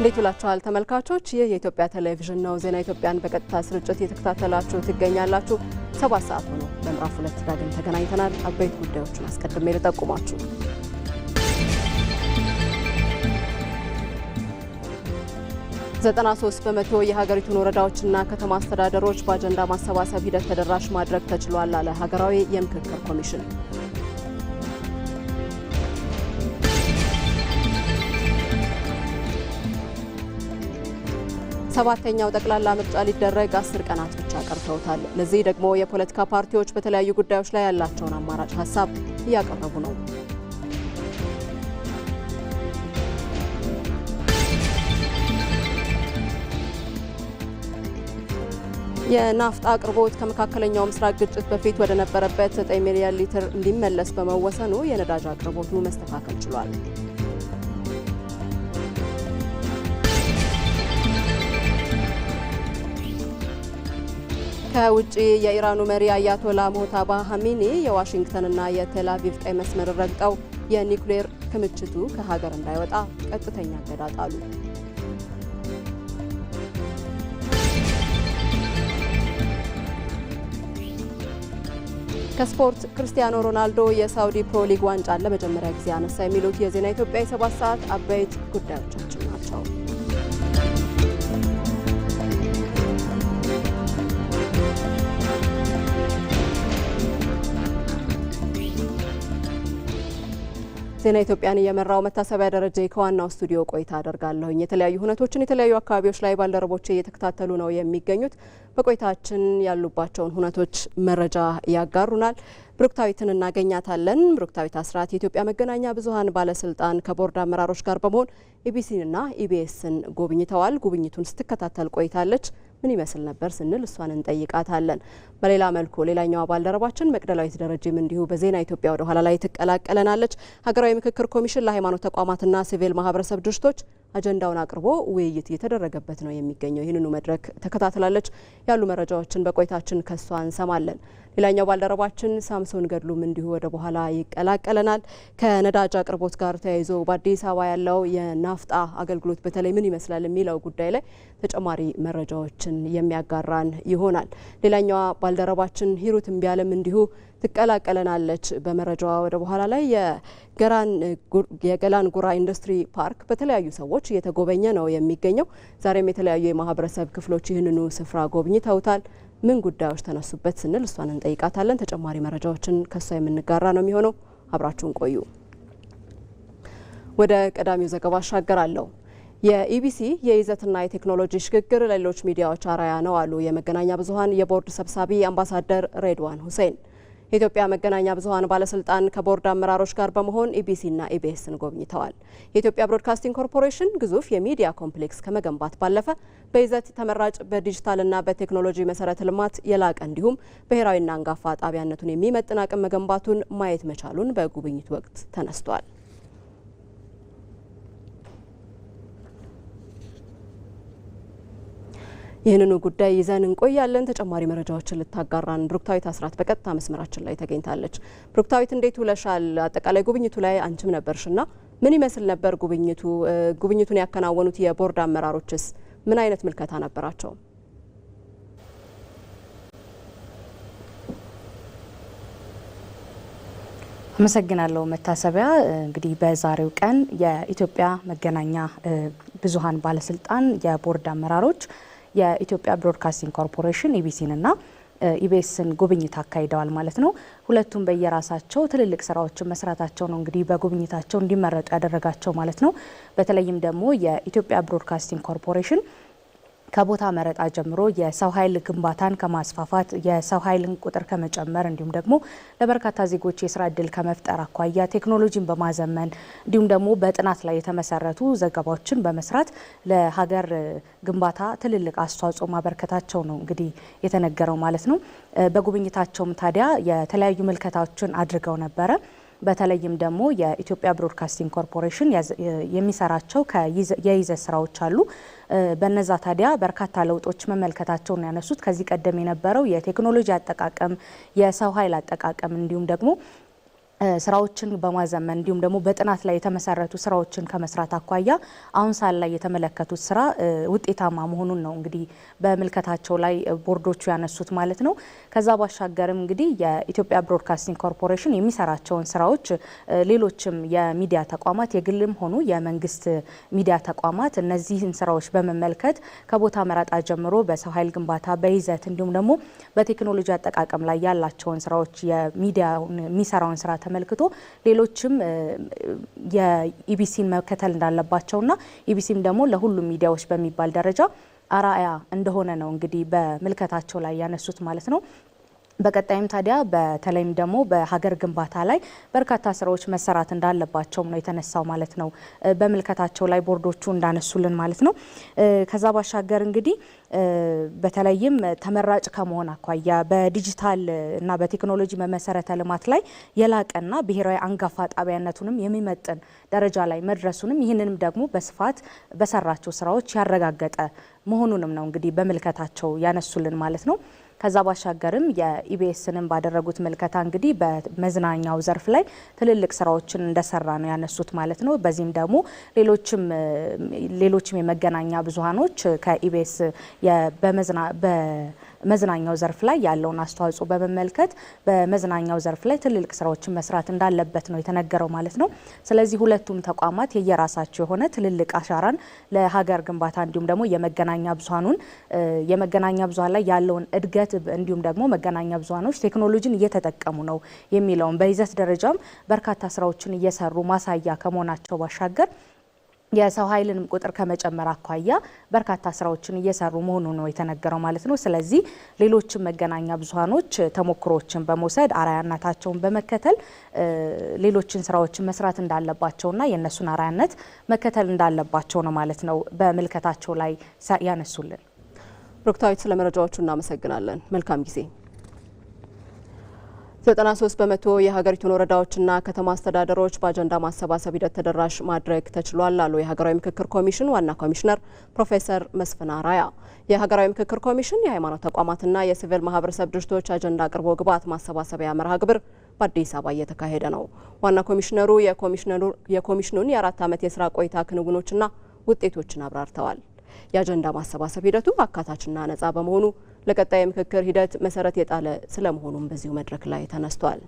እንዴት ውላችኋል ተመልካቾች? ይህ የኢትዮጵያ ቴሌቪዥን ነው። ዜና ኢትዮጵያን በቀጥታ ስርጭት እየተከታተላችሁ ትገኛላችሁ። 7 ሰዓት ሆኖ በምዕራፍ 2 ዳግም ተገናኝተናል። አበይት ጉዳዮችን አስቀድሜ ልጠቁማችሁ። በ93% የሀገሪቱን ወረዳዎችና ከተማ አስተዳደሮች በአጀንዳ ማሰባሰብ ሂደት ተደራሽ ማድረግ ተችሏል አለ ሀገራዊ የምክክር ኮሚሽን። ሰባተኛው ጠቅላላ ምርጫ ሊደረግ 10 ቀናት ብቻ ቀርተውታል። ለዚህ ደግሞ የፖለቲካ ፓርቲዎች በተለያዩ ጉዳዮች ላይ ያላቸውን አማራጭ ሀሳብ እያቀረቡ ነው። የናፍጣ አቅርቦት ከመካከለኛው ምስራቅ ግጭት በፊት ወደ ነበረበት 9 ሚሊዮን ሊትር እንዲመለስ በመወሰኑ የነዳጅ አቅርቦቱ መስተካከል ችሏል። ከውጪ የኢራኑ መሪ አያቶላ ሞህታባ ሀሚኒ የዋሽንግተንና የቴል አቪቭ ቀይ መስመር ረግጠው የኒውክሌር ክምችቱ ከሀገር እንዳይወጣ ቀጥተኛ እገዳ ጣሉ። ከስፖርት ክርስቲያኖ ሮናልዶ የሳውዲ ፕሮ ሊግ ዋንጫን ለመጀመሪያ ጊዜ አነሳ። የሚሉት የዜና ኢትዮጵያ የ7 ሰዓት አበይት ጉዳዮቻችን ናቸው። ዜና ኢትዮጵያን እየመራው መታሰቢያ ደረጃ ከዋናው ስቱዲዮ ቆይታ አደርጋለሁኝ። የተለያዩ ሁነቶችን የተለያዩ አካባቢዎች ላይ ባልደረቦቼ እየተከታተሉ ነው የሚገኙት። በቆይታችን ያሉባቸውን ሁነቶች መረጃ ያጋሩናል። ብሩክታዊትን እናገኛታለን። ብሩክታዊት አስራት የኢትዮጵያ መገናኛ ብዙኃን ባለስልጣን ከቦርድ አመራሮች ጋር በመሆን ኢቢሲንና ኢቢኤስን ጎብኝተዋል። ጉብኝቱን ስትከታተል ቆይታለች። ምን ይመስል ነበር ስንል እሷን እንጠይቃታለን። በሌላ መልኩ ሌላኛዋ ባልደረባችን መቅደላዊት ደረጀም እንዲሁ በዜና ኢትዮጵያ ወደ ኋላ ላይ ትቀላቀለናለች። ሀገራዊ ምክክር ኮሚሽን ለሃይማኖት ተቋማትና ሲቪል ማህበረሰብ ድርጅቶች አጀንዳውን አቅርቦ ውይይት እየተደረገበት ነው የሚገኘው። ይህንኑ መድረክ ተከታትላለች። ያሉ መረጃዎችን በቆይታችን ከሷ እንሰማለን። ሌላኛው ባልደረባችን ሳምሶን ገድሉም እንዲሁ ወደ በኋላ ይቀላቀለናል። ከነዳጅ አቅርቦት ጋር ተያይዞ በአዲስ አበባ ያለው የናፍጣ አገልግሎት በተለይ ምን ይመስላል የሚለው ጉዳይ ላይ ተጨማሪ መረጃዎችን የሚያጋራን ይሆናል። ሌላኛዋ ባልደረባችን ሂሩት እምቢያለም እንዲሁ ትቀላቀለናለች። በመረጃዋ ወደ በኋላ ላይ የገላን ጉራ ኢንዱስትሪ ፓርክ በተለያዩ ሰዎች እየተጎበኘ ነው የሚገኘው። ዛሬም የተለያዩ የማህበረሰብ ክፍሎች ይህንኑ ስፍራ ጎብኝተውታል። ምን ጉዳዮች ተነሱበት ስንል እሷን እንጠይቃታለን። ተጨማሪ መረጃዎችን ከሷ የምንጋራ ነው የሚሆነው። አብራችሁን ቆዩ። ወደ ቀዳሚው ዘገባ አሻገራለሁ። የኢቢሲ የይዘትና የቴክኖሎጂ ሽግግር ለሌሎች ሚዲያዎች አርአያ ነው አሉ የመገናኛ ብዙኃን የቦርድ ሰብሳቢ አምባሳደር ሬድዋን ሁሴን። የኢትዮጵያ መገናኛ ብዙኃን ባለስልጣን ከቦርድ አመራሮች ጋር በመሆን ኢቢሲና ኢቢኤስን ጎብኝተዋል። የኢትዮጵያ ብሮድካስቲንግ ኮርፖሬሽን ግዙፍ የሚዲያ ኮምፕሌክስ ከመገንባት ባለፈ በይዘት ተመራጭ በዲጂታልና በቴክኖሎጂ መሰረተ ልማት የላቀ እንዲሁም ብሔራዊና አንጋፋ ጣቢያነቱን የሚመጥን አቅም መገንባቱን ማየት መቻሉን በጉብኝቱ ወቅት ተነስቷል። ይህንኑ ጉዳይ ይዘን እንቆያለን። ተጨማሪ መረጃዎችን ልታጋራን ብሩክታዊት አስራት በቀጥታ መስመራችን ላይ ተገኝታለች። ብሩክታዊት እንዴት ውለሻል? አጠቃላይ ጉብኝቱ ላይ አንቺም ነበርሽና ምን ይመስል ነበር ጉብኝቱ? ጉብኝቱን ያከናወኑት የቦርድ አመራሮችስ ምን አይነት ምልከታ ነበራቸው? አመሰግናለሁ መታሰቢያ። እንግዲህ በዛሬው ቀን የኢትዮጵያ መገናኛ ብዙኃን ባለስልጣን የቦርድ አመራሮች የኢትዮጵያ ብሮድካስቲንግ ኮርፖሬሽን ኢቢሲንና ኢቢኤስን ጉብኝት አካሂደዋል ማለት ነው። ሁለቱም በየራሳቸው ትልልቅ ስራዎችን መስራታቸው ነው እንግዲህ በጉብኝታቸው እንዲመረጡ ያደረጋቸው ማለት ነው። በተለይም ደግሞ የኢትዮጵያ ብሮድካስቲንግ ኮርፖሬሽን ከቦታ መረጣ ጀምሮ የሰው ኃይል ግንባታን ከማስፋፋት የሰው ኃይልን ቁጥር ከመጨመር እንዲሁም ደግሞ ለበርካታ ዜጎች የስራ እድል ከመፍጠር አኳያ ቴክኖሎጂን በማዘመን እንዲሁም ደግሞ በጥናት ላይ የተመሰረቱ ዘገባዎችን በመስራት ለሀገር ግንባታ ትልልቅ አስተዋጽኦ ማበርከታቸው ነው እንግዲህ የተነገረው ማለት ነው። በጉብኝታቸውም ታዲያ የተለያዩ ምልከታዎችን አድርገው ነበረ። በተለይም ደግሞ የኢትዮጵያ ብሮድካስቲንግ ኮርፖሬሽን የሚሰራቸው የይዘት ስራዎች አሉ። በነዛ ታዲያ በርካታ ለውጦች መመልከታቸውን ያነሱት ከዚህ ቀደም የነበረው የቴክኖሎጂ አጠቃቀም፣ የሰው ኃይል አጠቃቀም እንዲሁም ደግሞ ስራዎችን በማዘመን እንዲሁም ደግሞ በጥናት ላይ የተመሰረቱ ስራዎችን ከመስራት አኳያ አሁን ሳል ላይ የተመለከቱት ስራ ውጤታማ መሆኑን ነው እንግዲህ በምልከታቸው ላይ ቦርዶቹ ያነሱት ማለት ነው። ከዛ ባሻገርም እንግዲህ የኢትዮጵያ ብሮድካስቲንግ ኮርፖሬሽን የሚሰራቸውን ስራዎች ሌሎችም የሚዲያ ተቋማት የግልም ሆኑ የመንግስት ሚዲያ ተቋማት እነዚህን ስራዎች በመመልከት ከቦታ መረጣ ጀምሮ በሰው ኃይል ግንባታ፣ በይዘት እንዲሁም ደግሞ በቴክኖሎጂ አጠቃቀም ላይ ያላቸውን ስራዎች የሚዲያውን የሚሰራውን ስራ ተመልክቶ ሌሎችም የኢቢሲን መከተል እንዳለባቸውና ኢቢሲም ደግሞ ለሁሉም ሚዲያዎች በሚባል ደረጃ አራያ እንደሆነ ነው እንግዲህ በምልከታቸው ላይ ያነሱት ማለት ነው። በቀጣይም ታዲያ በተለይም ደግሞ በሀገር ግንባታ ላይ በርካታ ስራዎች መሰራት እንዳለባቸውም ነው የተነሳው ማለት ነው በምልከታቸው ላይ ቦርዶቹ እንዳነሱልን ማለት ነው። ከዛ ባሻገር እንግዲህ በተለይም ተመራጭ ከመሆን አኳያ በዲጂታል እና በቴክኖሎጂ መሰረተ ልማት ላይ የላቀና ብሔራዊ አንጋፋ ጣቢያነቱንም የሚመጥን ደረጃ ላይ መድረሱንም ይህንንም ደግሞ በስፋት በሰራቸው ስራዎች ያረጋገጠ መሆኑንም ነው እንግዲህ በምልከታቸው ያነሱልን ማለት ነው። ከዛ ባሻገርም የኢቢኤስንም ባደረጉት ምልከታ እንግዲህ በመዝናኛው ዘርፍ ላይ ትልልቅ ስራዎችን እንደሰራ ነው ያነሱት ማለት ነው። በዚህም ደግሞ ሌሎችም የመገናኛ ብዙሃኖች ከኢቢኤስ በመዝናኛው ዘርፍ ላይ ያለውን አስተዋጽኦ በመመልከት በመዝናኛው ዘርፍ ላይ ትልልቅ ስራዎችን መስራት እንዳለበት ነው የተነገረው ማለት ነው። ስለዚህ ሁለቱም ተቋማት የየራሳቸው የሆነ ትልልቅ አሻራን ለሀገር ግንባታ እንዲሁም ደግሞ የመገናኛ ብዙሃን ላይ ያለውን እድገት እንዲሁም ደግሞ መገናኛ ብዙሃኖች ቴክኖሎጂን እየተጠቀሙ ነው የሚለውን በይዘት ደረጃም በርካታ ስራዎችን እየሰሩ ማሳያ ከመሆናቸው ባሻገር የሰው ኃይልንም ቁጥር ከመጨመር አኳያ በርካታ ስራዎችን እየሰሩ መሆኑ ነው የተነገረው ማለት ነው። ስለዚህ ሌሎችም መገናኛ ብዙሃኖች ተሞክሮዎችን በመውሰድ አራያነታቸውን በመከተል ሌሎችን ስራዎችን መስራት እንዳለባቸውና የእነሱን አራያነት መከተል እንዳለባቸው ነው ማለት ነው በምልከታቸው ላይ ያነሱልን። ብሩክታዊት ስለ መረጃዎቹ እናመሰግናለን። መልካም ጊዜ። 93 በመቶ የሀገሪቱን ወረዳዎችና ከተማ አስተዳደሮች በአጀንዳ ማሰባሰብ ሂደት ተደራሽ ማድረግ ተችሏል አሉ የሀገራዊ ምክክር ኮሚሽን ዋና ኮሚሽነር ፕሮፌሰር መስፍን አራያ። የሀገራዊ ምክክር ኮሚሽን የሃይማኖት ተቋማትና የሲቪል ማህበረሰብ ድርጅቶች አጀንዳ አቅርቦ ግብዓት ማሰባሰቢያ መርሃ ግብር በአዲስ አበባ እየተካሄደ ነው። ዋና ኮሚሽነሩ የኮሚሽኑን የ4 ዓመት የስራ ቆይታ ክንውኖችና ውጤቶችን አብራርተዋል። የአጀንዳ ማሰባሰብ ሂደቱ አካታችና ነጻ በመሆኑ ለቀጣይ ምክክር ሂደት መሰረት የጣለ ስለመሆኑም በዚሁ መድረክ ላይ ተነስቷል።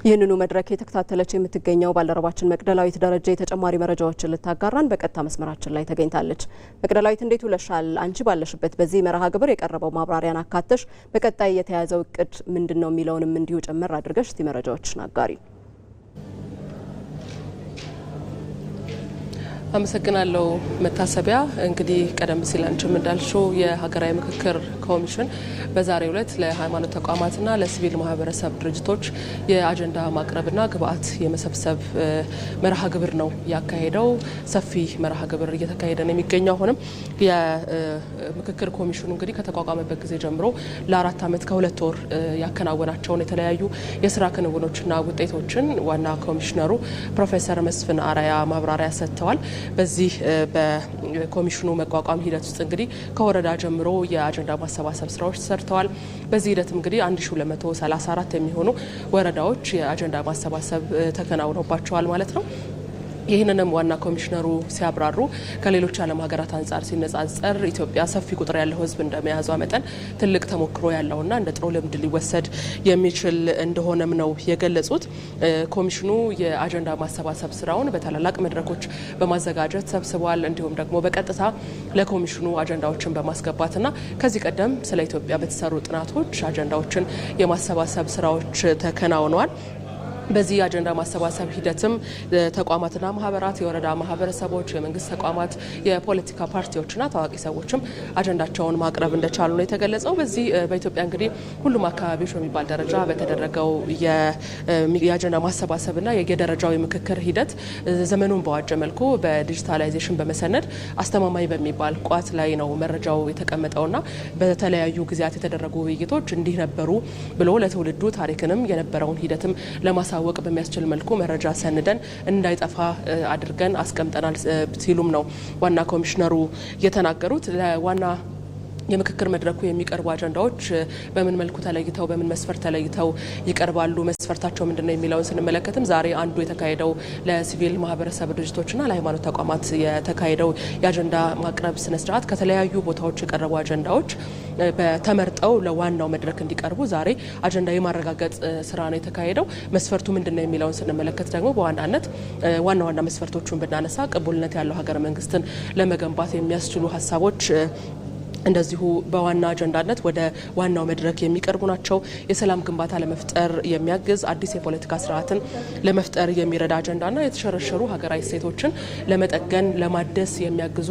ይህንኑ መድረክ የተከታተለች የምትገኘው ባልደረባችን መቅደላዊት ደረጃ የተጨማሪ መረጃዎችን ልታጋራን በቀጥታ መስመራችን ላይ ተገኝታለች። መቅደላዊት እንዴት ውለሻል? አንቺ ባለሽበት በዚህ መርሃ ግብር የቀረበው ማብራሪያን አካተሽ በቀጣይ የተያዘው እቅድ ምንድነው የሚለውንም እንዲሁ ጨምር አድርገሽ እስቲ መረጃዎችን አጋሪ። አመሰግናለሁ መታሰቢያ። እንግዲህ ቀደም ሲል አንቺም እንዳልሽው የሀገራዊ ምክክር ኮሚሽን በዛሬው ዕለት ለሃይማኖት ተቋማትና ለሲቪል ማህበረሰብ ድርጅቶች የአጀንዳ ማቅረብና ግብዓት የመሰብሰብ መርሃ ግብር ነው ያካሄደው። ሰፊ መርሃ ግብር እየተካሄደ ነው የሚገኘው። አሁንም የምክክር ኮሚሽኑ እንግዲህ ከተቋቋመበት ጊዜ ጀምሮ ለ4 ዓመት ከ2 ወር ያከናወናቸውን የተለያዩ የስራ ክንውኖችና ውጤቶችን ዋና ኮሚሽነሩ ፕሮፌሰር መስፍን አራያ ማብራሪያ ሰጥተዋል። በዚህ በኮሚሽኑ መቋቋም ሂደት ውስጥ እንግዲህ ከወረዳ ጀምሮ የአጀንዳ ማሰባሰብ ስራዎች ተሰርተዋል። በዚህ ሂደት እንግዲህ 1234 የሚሆኑ ወረዳዎች የአጀንዳ ማሰባሰብ ተከናውኖባቸዋል ማለት ነው። ይህንንም ዋና ኮሚሽነሩ ሲያብራሩ ከሌሎች ዓለም ሀገራት አንጻር ሲነጻጸር ኢትዮጵያ ሰፊ ቁጥር ያለው ሕዝብ እንደመያዟ መጠን ትልቅ ተሞክሮ ያለውና እንደ ጥሩ ልምድ ሊወሰድ የሚችል እንደሆነም ነው የገለጹት። ኮሚሽኑ የአጀንዳ ማሰባሰብ ስራውን በታላላቅ መድረኮች በማዘጋጀት ሰብስቧል። እንዲሁም ደግሞ በቀጥታ ለኮሚሽኑ አጀንዳዎችን በማስገባትና ከዚህ ቀደም ስለ ኢትዮጵያ በተሰሩ ጥናቶች አጀንዳዎችን የማሰባሰብ ስራዎች ተከናውነዋል። በዚህ አጀንዳ ማሰባሰብ ሂደትም ተቋማትና ማህበራት፣ የወረዳ ማህበረሰቦች፣ የመንግስት ተቋማት፣ የፖለቲካ ፓርቲዎችና ታዋቂ ሰዎችም አጀንዳቸውን ማቅረብ እንደቻሉ ነው የተገለጸው። በዚህ በኢትዮጵያ እንግዲህ ሁሉም አካባቢዎች በሚባል ደረጃ በተደረገው የአጀንዳ ማሰባሰብና የደረጃው የምክክር ሂደት ዘመኑን በዋጀ መልኩ በዲጂታላይዜሽን በመሰነድ አስተማማኝ በሚባል ቋት ላይ ነው መረጃው የተቀመጠውና በተለያዩ ጊዜያት የተደረጉ ውይይቶች እንዲህ ነበሩ ብሎ ለትውልዱ ታሪክንም የነበረውን ሂደትም ለማሳ ወቅ በሚያስችል መልኩ መረጃ ሰንደን እንዳይጠፋ አድርገን አስቀምጠናል ሲሉም ነው ዋና ኮሚሽነሩ የተናገሩት። ለዋና የምክክር መድረኩ የሚቀርቡ አጀንዳዎች በምን መልኩ ተለይተው በምን መስፈርት ተለይተው ይቀርባሉ መስፈርታቸው ምንድነው የሚለውን ስንመለከትም ዛሬ አንዱ የተካሄደው ለሲቪል ማህበረሰብ ድርጅቶችና ለሃይማኖት ተቋማት የተካሄደው የአጀንዳ ማቅረብ ስነ ስርዓት ከተለያዩ ቦታዎች የቀረቡ አጀንዳዎች በተመርጠው ለዋናው መድረክ እንዲቀርቡ ዛሬ አጀንዳ የማረጋገጥ ስራ ነው የተካሄደው። መስፈርቱ ምንድነው የሚለውን ስንመለከት ደግሞ በዋናነት ዋና መስፈርቶቹን ብናነሳ ቅቡልነት ያለው ሀገረ መንግስትን ለመገንባት የሚያስችሉ ሀሳቦች እንደዚሁ በዋና አጀንዳነት ወደ ዋናው መድረክ የሚቀርቡ ናቸው። የሰላም ግንባታ ለመፍጠር የሚያግዝ አዲስ የፖለቲካ ስርዓትን ለመፍጠር የሚረዳ አጀንዳና የተሸረሸሩ ሀገራዊ እሴቶችን ለመጠገን ለማደስ የሚያግዙ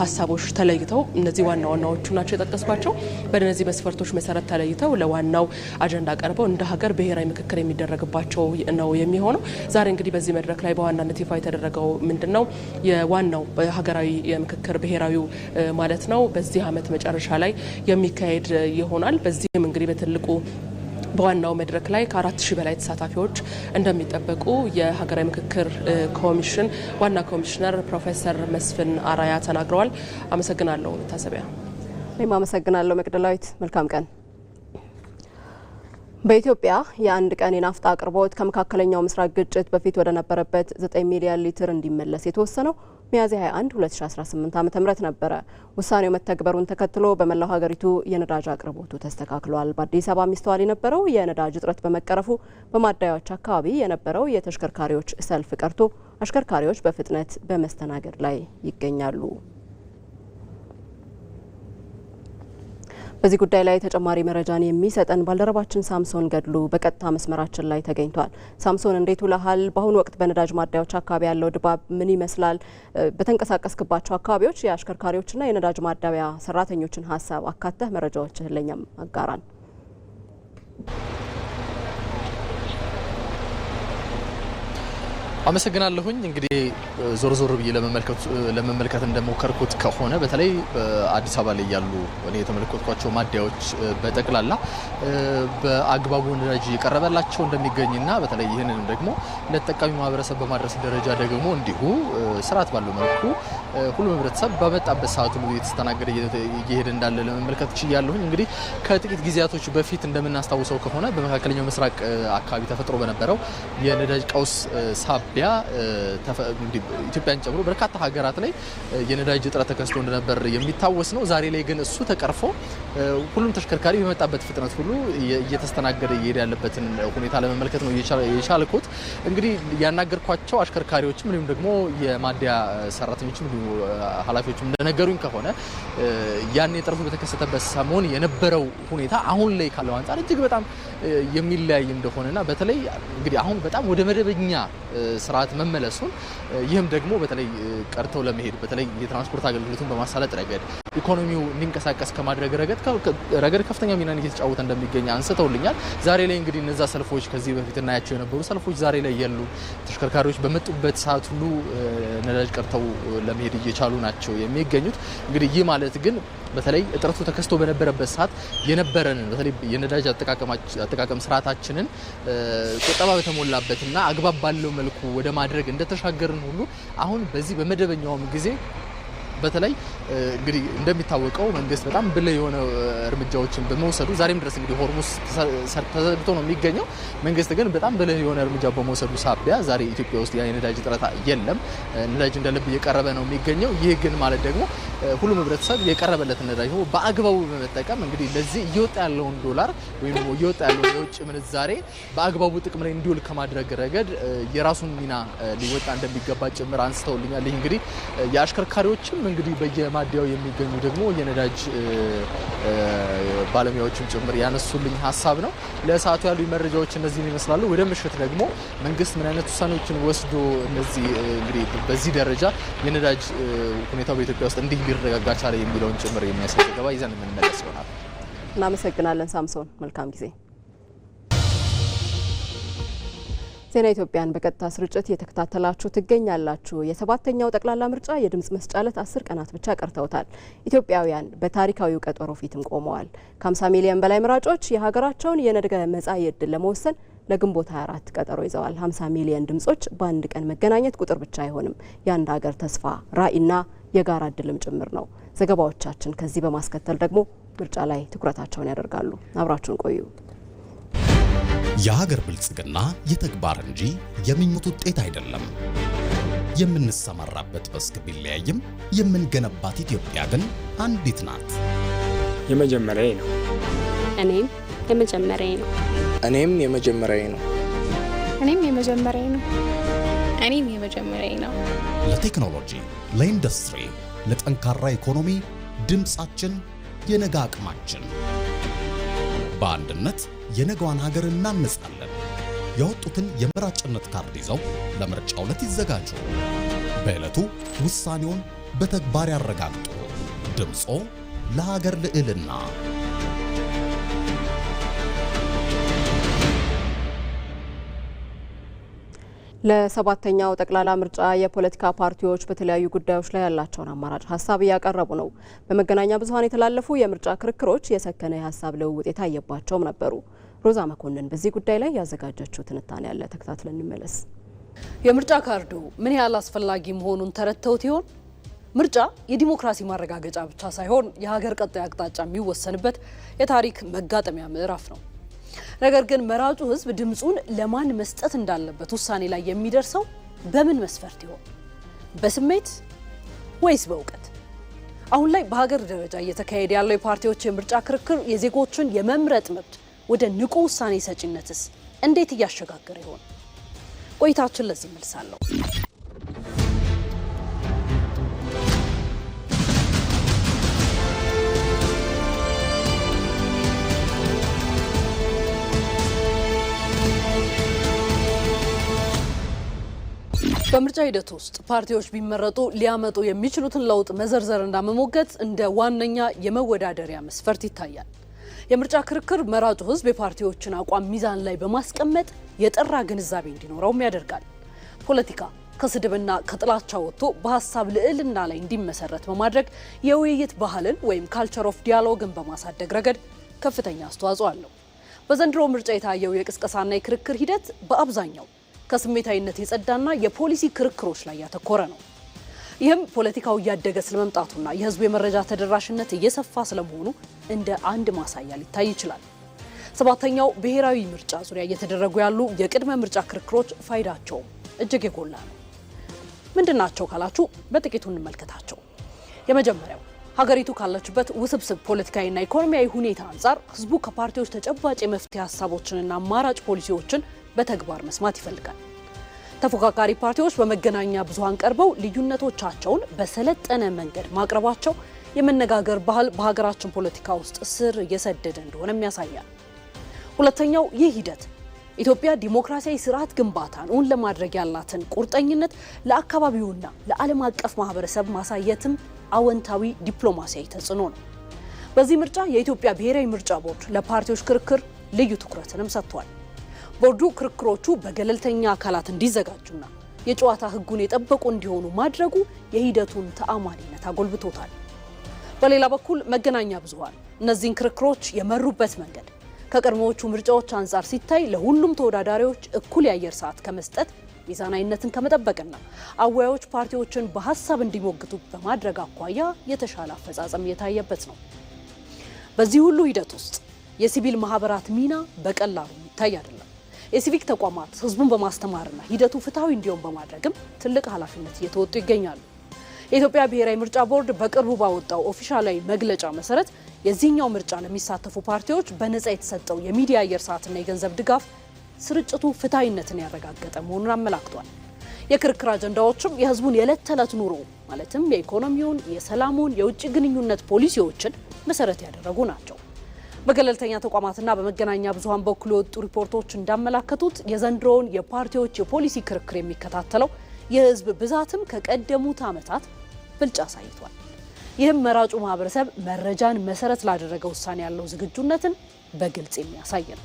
ሀሳቦች ተለይተው እነዚህ ዋናዎቹ ናቸው የጠቀስኳቸው። በእነዚህ መስፈርቶች መሰረት ተለይተው ለዋናው አጀንዳ ቀርበው እንደ ሀገር ብሔራዊ ምክክር የሚደረግባቸው ነው የሚሆነው። ዛሬ እንግዲህ በዚህ መድረክ ላይ በዋናነት ይፋ የተደረገው ምንድነው የዋናው ሀገራዊ የምክክር ብሔራዊው ማለት ነው በዚህ ዓመት መጨረሻ ላይ የሚካሄድ ይሆናል። በዚህም እንግዲህ በትልቁ በዋናው መድረክ ላይ ከ4000 በላይ ተሳታፊዎች እንደሚጠበቁ የሀገራዊ ምክክር ኮሚሽን ዋና ኮሚሽነር ፕሮፌሰር መስፍን አራያ ተናግረዋል። አመሰግናለሁ መታሰቢያ። እኔም አመሰግናለሁ መቅደላዊት። መልካም ቀን። በኢትዮጵያ የአንድ ቀን የናፍጣ አቅርቦት ከመካከለኛው ምስራቅ ግጭት በፊት ወደ ነበረበት 9 ሚሊዮን ሊትር እንዲመለስ የተወሰነው ሚያዝያ 21 2018 ዓ.ም ነበረ። ውሳኔው መተግበሩን ተከትሎ በመላው ሀገሪቱ የነዳጅ አቅርቦቱ ተስተካክሏል። በአዲስ አበባ ሚስተዋል የነበረው የነዳጅ እጥረት በመቀረፉ በማደያዎች አካባቢ የነበረው የተሽከርካሪዎች ሰልፍ ቀርቶ አሽከርካሪዎች በፍጥነት በመስተናገድ ላይ ይገኛሉ። በዚህ ጉዳይ ላይ ተጨማሪ መረጃን የሚሰጠን ባልደረባችን ሳምሶን ገድሉ በቀጥታ መስመራችን ላይ ተገኝቷል። ሳምሶን እንዴት ውለሃል? በአሁኑ ወቅት በነዳጅ ማደያዎች አካባቢ ያለው ድባብ ምን ይመስላል? በተንቀሳቀስክባቸው አካባቢዎች የአሽከርካሪዎችና የነዳጅ ማደያ ሰራተኞችን ሀሳብ አካተህ መረጃዎችህን ለኛም አጋራን። አመሰግናለሁኝ። እንግዲህ ዞር ብዬ ለመመልከት እንደሞከርኩት ከሆነ በተለይ በአዲስ አበባ ላይ ያሉ እኔ የተመለከትኳቸው ማደያዎች በጠቅላላ በአግባቡ ነዳጅ የቀረበላቸው እንደሚገኝና በተለይ ይህንን ደግሞ ለተጠቃሚ ማህበረሰብ በማድረስ ደረጃ ደግሞ እንዲሁ ስርዓት ባለው መልኩ ሁሉም ህብረተሰብ በመጣበት ሰዓት ሁሉ እየተስተናገደ እየሄደ እንዳለ ለመመልከት ችያለሁኝ። እንግዲህ ከጥቂት ጊዜያቶች በፊት እንደምናስታውሰው ከሆነ በመካከለኛው ምስራቅ አካባቢ ተፈጥሮ በነበረው የነዳጅ ቀውስ ሳቢያ ኢትዮጵያን ጨምሮ በርካታ ሀገራት ላይ የነዳጅ እጥረት ተከስቶ እንደነበር የሚታወስ ነው። ዛሬ ላይ ግን እሱ ተቀርፎ ሁሉም ተሽከርካሪ በመጣበት ፍጥነት ሁሉ እየተስተናገደ እየሄደ ያለበትን ሁኔታ ለመመልከት ነው የቻልኩት። እንግዲህ ያናገርኳቸው አሽከርካሪዎችም እንዲሁም ደግሞ የማደያ ሰራተኞችም ኃላፊዎችም እንደነገሩኝ ከሆነ ያን እጥረቱ በተከሰተበት ሰሞን የነበረው ሁኔታ አሁን ላይ ካለው አንጻር እጅግ በጣም የሚለያይ እንደሆነና በተለይ እንግዲህ አሁን በጣም ወደ መደበኛ ስርዓት መመለሱን ይህም ደግሞ በተለይ ቀርተው ለመሄድ በተለይ የትራንስፖርት አገልግሎቱን በማሳለጥ ረገድ ኢኮኖሚው እንዲንቀሳቀስ ከማድረግ ረገድ ከፍተኛ ሚናን እየተጫወተ እንደሚገኝ አንስተውልኛል። ዛሬ ላይ እንግዲህ እነዛ ሰልፎች ከዚህ በፊት እናያቸው የነበሩ ሰልፎች ዛሬ ላይ የሉ። ተሽከርካሪዎች በመጡበት ሰዓት ሁሉ ነዳጅ ቀርተው ለመሄድ እየቻሉ ናቸው የሚገኙት። እንግዲህ ይህ ማለት ግን በተለይ እጥረቱ ተከስቶ በነበረበት ሰዓት የነበረንን በተለይ የነዳጅ አጠቃቀም ስርዓታችንን ቁጠባ በተሞላበትና አግባብ ባለው መልኩ ወደ ማድረግ እንደተሻገርን ሁሉ አሁን በዚህ በመደበኛውም ጊዜ በተለይ እንግዲህ እንደሚታወቀው መንግስት በጣም ብልህ የሆነ እርምጃዎችን በመውሰዱ ዛሬም ድረስ እንግዲህ ሆርሙዝ ተዘግቶ ነው የሚገኘው። መንግስት ግን በጣም ብልህ የሆነ እርምጃ በመውሰዱ ሳቢያ ዛሬ ኢትዮጵያ ውስጥ የነዳጅ እጥረት የለም። ነዳጅ እንደ ልብ እየቀረበ ነው የሚገኘው። ይህ ግን ማለት ደግሞ ሁሉም ህብረተሰብ የቀረበለትን ነዳጅ በአግባቡ በመጠቀም እንግዲህ ለዚህ እየወጣ ያለውን ዶላር ወይም ደግሞ እየወጣ ያለውን የውጭ ምንዛሬ በአግባቡ ጥቅም ላይ እንዲውል ከማድረግ ረገድ የራሱን ሚና ሊወጣ እንደሚገባ ጭምር አንስተውልኛል። ይህ እንግዲህ የአሽከርካሪዎችም እንግዲህ በየማደያው የሚገኙ ደግሞ የነዳጅ ባለሙያዎችም ጭምር ያነሱልኝ ሀሳብ ነው። ለሰዓቱ ያሉ መረጃዎች እነዚህን ይመስላሉ። ወደ ምሽት ደግሞ መንግስት ምን አይነት ውሳኔዎችን ወስዶ እነዚህ እንግዲህ በዚህ ደረጃ የነዳጅ ሁኔታው በኢትዮጵያ ውስጥ እንዲህ ሊረጋጋ ቻለ የሚለውን ጭምር የሚያሳይ ዘገባ ይዘን የምንመለስ ይሆናል። እናመሰግናለን ሳምሶን። መልካም ጊዜ። ዜና ኢትዮጵያን በቀጥታ ስርጭት የተከታተላችሁ ትገኛላችሁ። የሰባተኛው ጠቅላላ ምርጫ የድምጽ መስጫ ዕለት 10 ቀናት ብቻ ቀርተውታል። ኢትዮጵያውያን በታሪካዊው ቀጠሮ ፊትም ቆመዋል። ከ50 ሚሊዮን በላይ መራጮች የሀገራቸውን የነገ መጻኢ ዕድል ለመወሰን ለግንቦት 24 ቀጠሮ ይዘዋል። 50 ሚሊዮን ድምጾች በአንድ ቀን መገናኘት ቁጥር ብቻ አይሆንም፣ የአንድ ሀገር ተስፋ ራዕይና የጋራ እድልም ጭምር ነው። ዘገባዎቻችን ከዚህ በማስከተል ደግሞ ምርጫ ላይ ትኩረታቸውን ያደርጋሉ። አብራችሁን ቆዩ። የሀገር ብልጽግና የተግባር እንጂ የምኞት ውጤት አይደለም። የምንሰማራበት መስክ ቢለያይም የምንገነባት ኢትዮጵያ ግን አንዲት ናት። የመጀመሪያዬ ነው። እኔም የመጀመሪያዬ ነው። እኔም የመጀመሪያዬ ነው። እኔም የመጀመሪያዬ ነው። እኔም የመጀመሪያዬ ነው። ለቴክኖሎጂ፣ ለኢንዱስትሪ፣ ለጠንካራ ኢኮኖሚ ድምጻችን የነገ አቅማችን። በአንድነት የነገዋን ሀገር እናነጻለን። ያወጡትን የመራጭነት ካርድ ይዘው ለምርጫው ዕለት ይዘጋጁ። በዕለቱ ውሳኔውን በተግባር ያረጋግጡ። ድምጾ ለሀገር ልዕልና። ለሰባተኛው ጠቅላላ ምርጫ የፖለቲካ ፓርቲዎች በተለያዩ ጉዳዮች ላይ ያላቸውን አማራጭ ሀሳብ እያቀረቡ ነው። በመገናኛ ብዙኃን የተላለፉ የምርጫ ክርክሮች የሰከነ የሀሳብ ልውውጥ የታየባቸውም ነበሩ። ሮዛ መኮንን በዚህ ጉዳይ ላይ ያዘጋጀችው ትንታኔ ያለ ተከታትለን እንመለስ። የምርጫ ካርዱ ምን ያህል አስፈላጊ መሆኑን ተረድተውት ይሆን? ምርጫ የዲሞክራሲ ማረጋገጫ ብቻ ሳይሆን የሀገር ቀጣይ አቅጣጫ የሚወሰንበት የታሪክ መጋጠሚያ ምዕራፍ ነው። ነገር ግን መራጩ ሕዝብ ድምጹን ለማን መስጠት እንዳለበት ውሳኔ ላይ የሚደርሰው በምን መስፈርት ይሆን? በስሜት ወይስ በእውቀት? አሁን ላይ በሀገር ደረጃ እየተካሄደ ያለው የፓርቲዎች የምርጫ ክርክር የዜጎችን የመምረጥ መብት ወደ ንቁ ውሳኔ ሰጪነትስ እንዴት እያሸጋገረ ይሆን? ቆይታችን ለዚህ መልሳለሁ። በምርጫ ሂደት ውስጥ ፓርቲዎች ቢመረጡ ሊያመጡ የሚችሉትን ለውጥ መዘርዘርና መሞገት እንደ ዋነኛ የመወዳደሪያ መስፈርት ይታያል። የምርጫ ክርክር መራጩ ሕዝብ የፓርቲዎችን አቋም ሚዛን ላይ በማስቀመጥ የጠራ ግንዛቤ እንዲኖረውም ያደርጋል። ፖለቲካ ከስድብና ከጥላቻ ወጥቶ በሀሳብ ልዕልና ላይ እንዲመሰረት በማድረግ የውይይት ባህልን ወይም ካልቸር ኦፍ ዲያሎግን በማሳደግ ረገድ ከፍተኛ አስተዋጽኦ አለው። በዘንድሮ ምርጫ የታየው የቅስቀሳና የክርክር ሂደት በአብዛኛው ከስሜታዊነት የጸዳና የፖሊሲ ክርክሮች ላይ ያተኮረ ነው። ይህም ፖለቲካው እያደገ ስለመምጣቱና የህዝቡ የመረጃ ተደራሽነት እየሰፋ ስለመሆኑ እንደ አንድ ማሳያ ሊታይ ይችላል። ሰባተኛው ብሔራዊ ምርጫ ዙሪያ እየተደረጉ ያሉ የቅድመ ምርጫ ክርክሮች ፋይዳቸውም እጅግ የጎላ ነው። ምንድናቸው ካላችሁ በጥቂቱ እንመልከታቸው። የመጀመሪያው ሀገሪቱ ካለችበት ውስብስብ ፖለቲካዊና ኢኮኖሚያዊ ሁኔታ አንጻር ህዝቡ ከፓርቲዎች ተጨባጭ የመፍትሄ ሀሳቦችንና አማራጭ ፖሊሲዎችን በተግባር መስማት ይፈልጋል። ተፎካካሪ ፓርቲዎች በመገናኛ ብዙሃን ቀርበው ልዩነቶቻቸውን በሰለጠነ መንገድ ማቅረባቸው የመነጋገር ባህል በሀገራችን ፖለቲካ ውስጥ ስር እየሰደደ እንደሆነም ያሳያል። ሁለተኛው ይህ ሂደት ኢትዮጵያ ዲሞክራሲያዊ ስርዓት ግንባታን እውን ለማድረግ ያላትን ቁርጠኝነት ለአካባቢውና ለዓለም አቀፍ ማህበረሰብ ማሳየትም አወንታዊ ዲፕሎማሲያዊ ተጽዕኖ ነው። በዚህ ምርጫ የኢትዮጵያ ብሔራዊ ምርጫ ቦርድ ለፓርቲዎች ክርክር ልዩ ትኩረትንም ሰጥቷል። ቦርዱ ክርክሮቹ በገለልተኛ አካላት እንዲዘጋጁና የጨዋታ ህጉን የጠበቁ እንዲሆኑ ማድረጉ የሂደቱን ተአማኒነት አጎልብቶታል። በሌላ በኩል መገናኛ ብዙሃን እነዚህን ክርክሮች የመሩበት መንገድ ከቀድሞዎቹ ምርጫዎች አንጻር ሲታይ ለሁሉም ተወዳዳሪዎች እኩል የአየር ሰዓት ከመስጠት ሚዛናዊነትን ከመጠበቅና አወያዮች ፓርቲዎችን በሀሳብ እንዲሞግቱ በማድረግ አኳያ የተሻለ አፈጻጸም የታየበት ነው። በዚህ ሁሉ ሂደት ውስጥ የሲቪል ማህበራት ሚና በቀላሉ የሚታይ አይደለም። የሲቪክ ተቋማት ህዝቡን በማስተማርና ሂደቱ ፍትሐዊ እንዲሆን በማድረግም ትልቅ ኃላፊነት እየተወጡ ይገኛሉ። የኢትዮጵያ ብሔራዊ ምርጫ ቦርድ በቅርቡ ባወጣው ኦፊሻላዊ መግለጫ መሰረት የዚህኛው ምርጫ ለሚሳተፉ ፓርቲዎች በነጻ የተሰጠው የሚዲያ አየር ሰዓትና የገንዘብ ድጋፍ ስርጭቱ ፍትሐዊነትን ያረጋገጠ መሆኑን አመላክቷል። የክርክር አጀንዳዎችም የህዝቡን የዕለት ተዕለት ኑሮ ማለትም የኢኮኖሚውን፣ የሰላሙን፣ የውጭ ግንኙነት ፖሊሲዎችን መሰረት ያደረጉ ናቸው። በገለልተኛ ተቋማትና በመገናኛ ብዙሃን በኩል የወጡ ሪፖርቶች እንዳመላከቱት የዘንድሮውን የፓርቲዎች የፖሊሲ ክርክር የሚከታተለው የህዝብ ብዛትም ከቀደሙት ዓመታት ብልጫ አሳይቷል። ይህም መራጩ ማህበረሰብ መረጃን መሰረት ላደረገ ውሳኔ ያለው ዝግጁነትን በግልጽ የሚያሳይ ነው።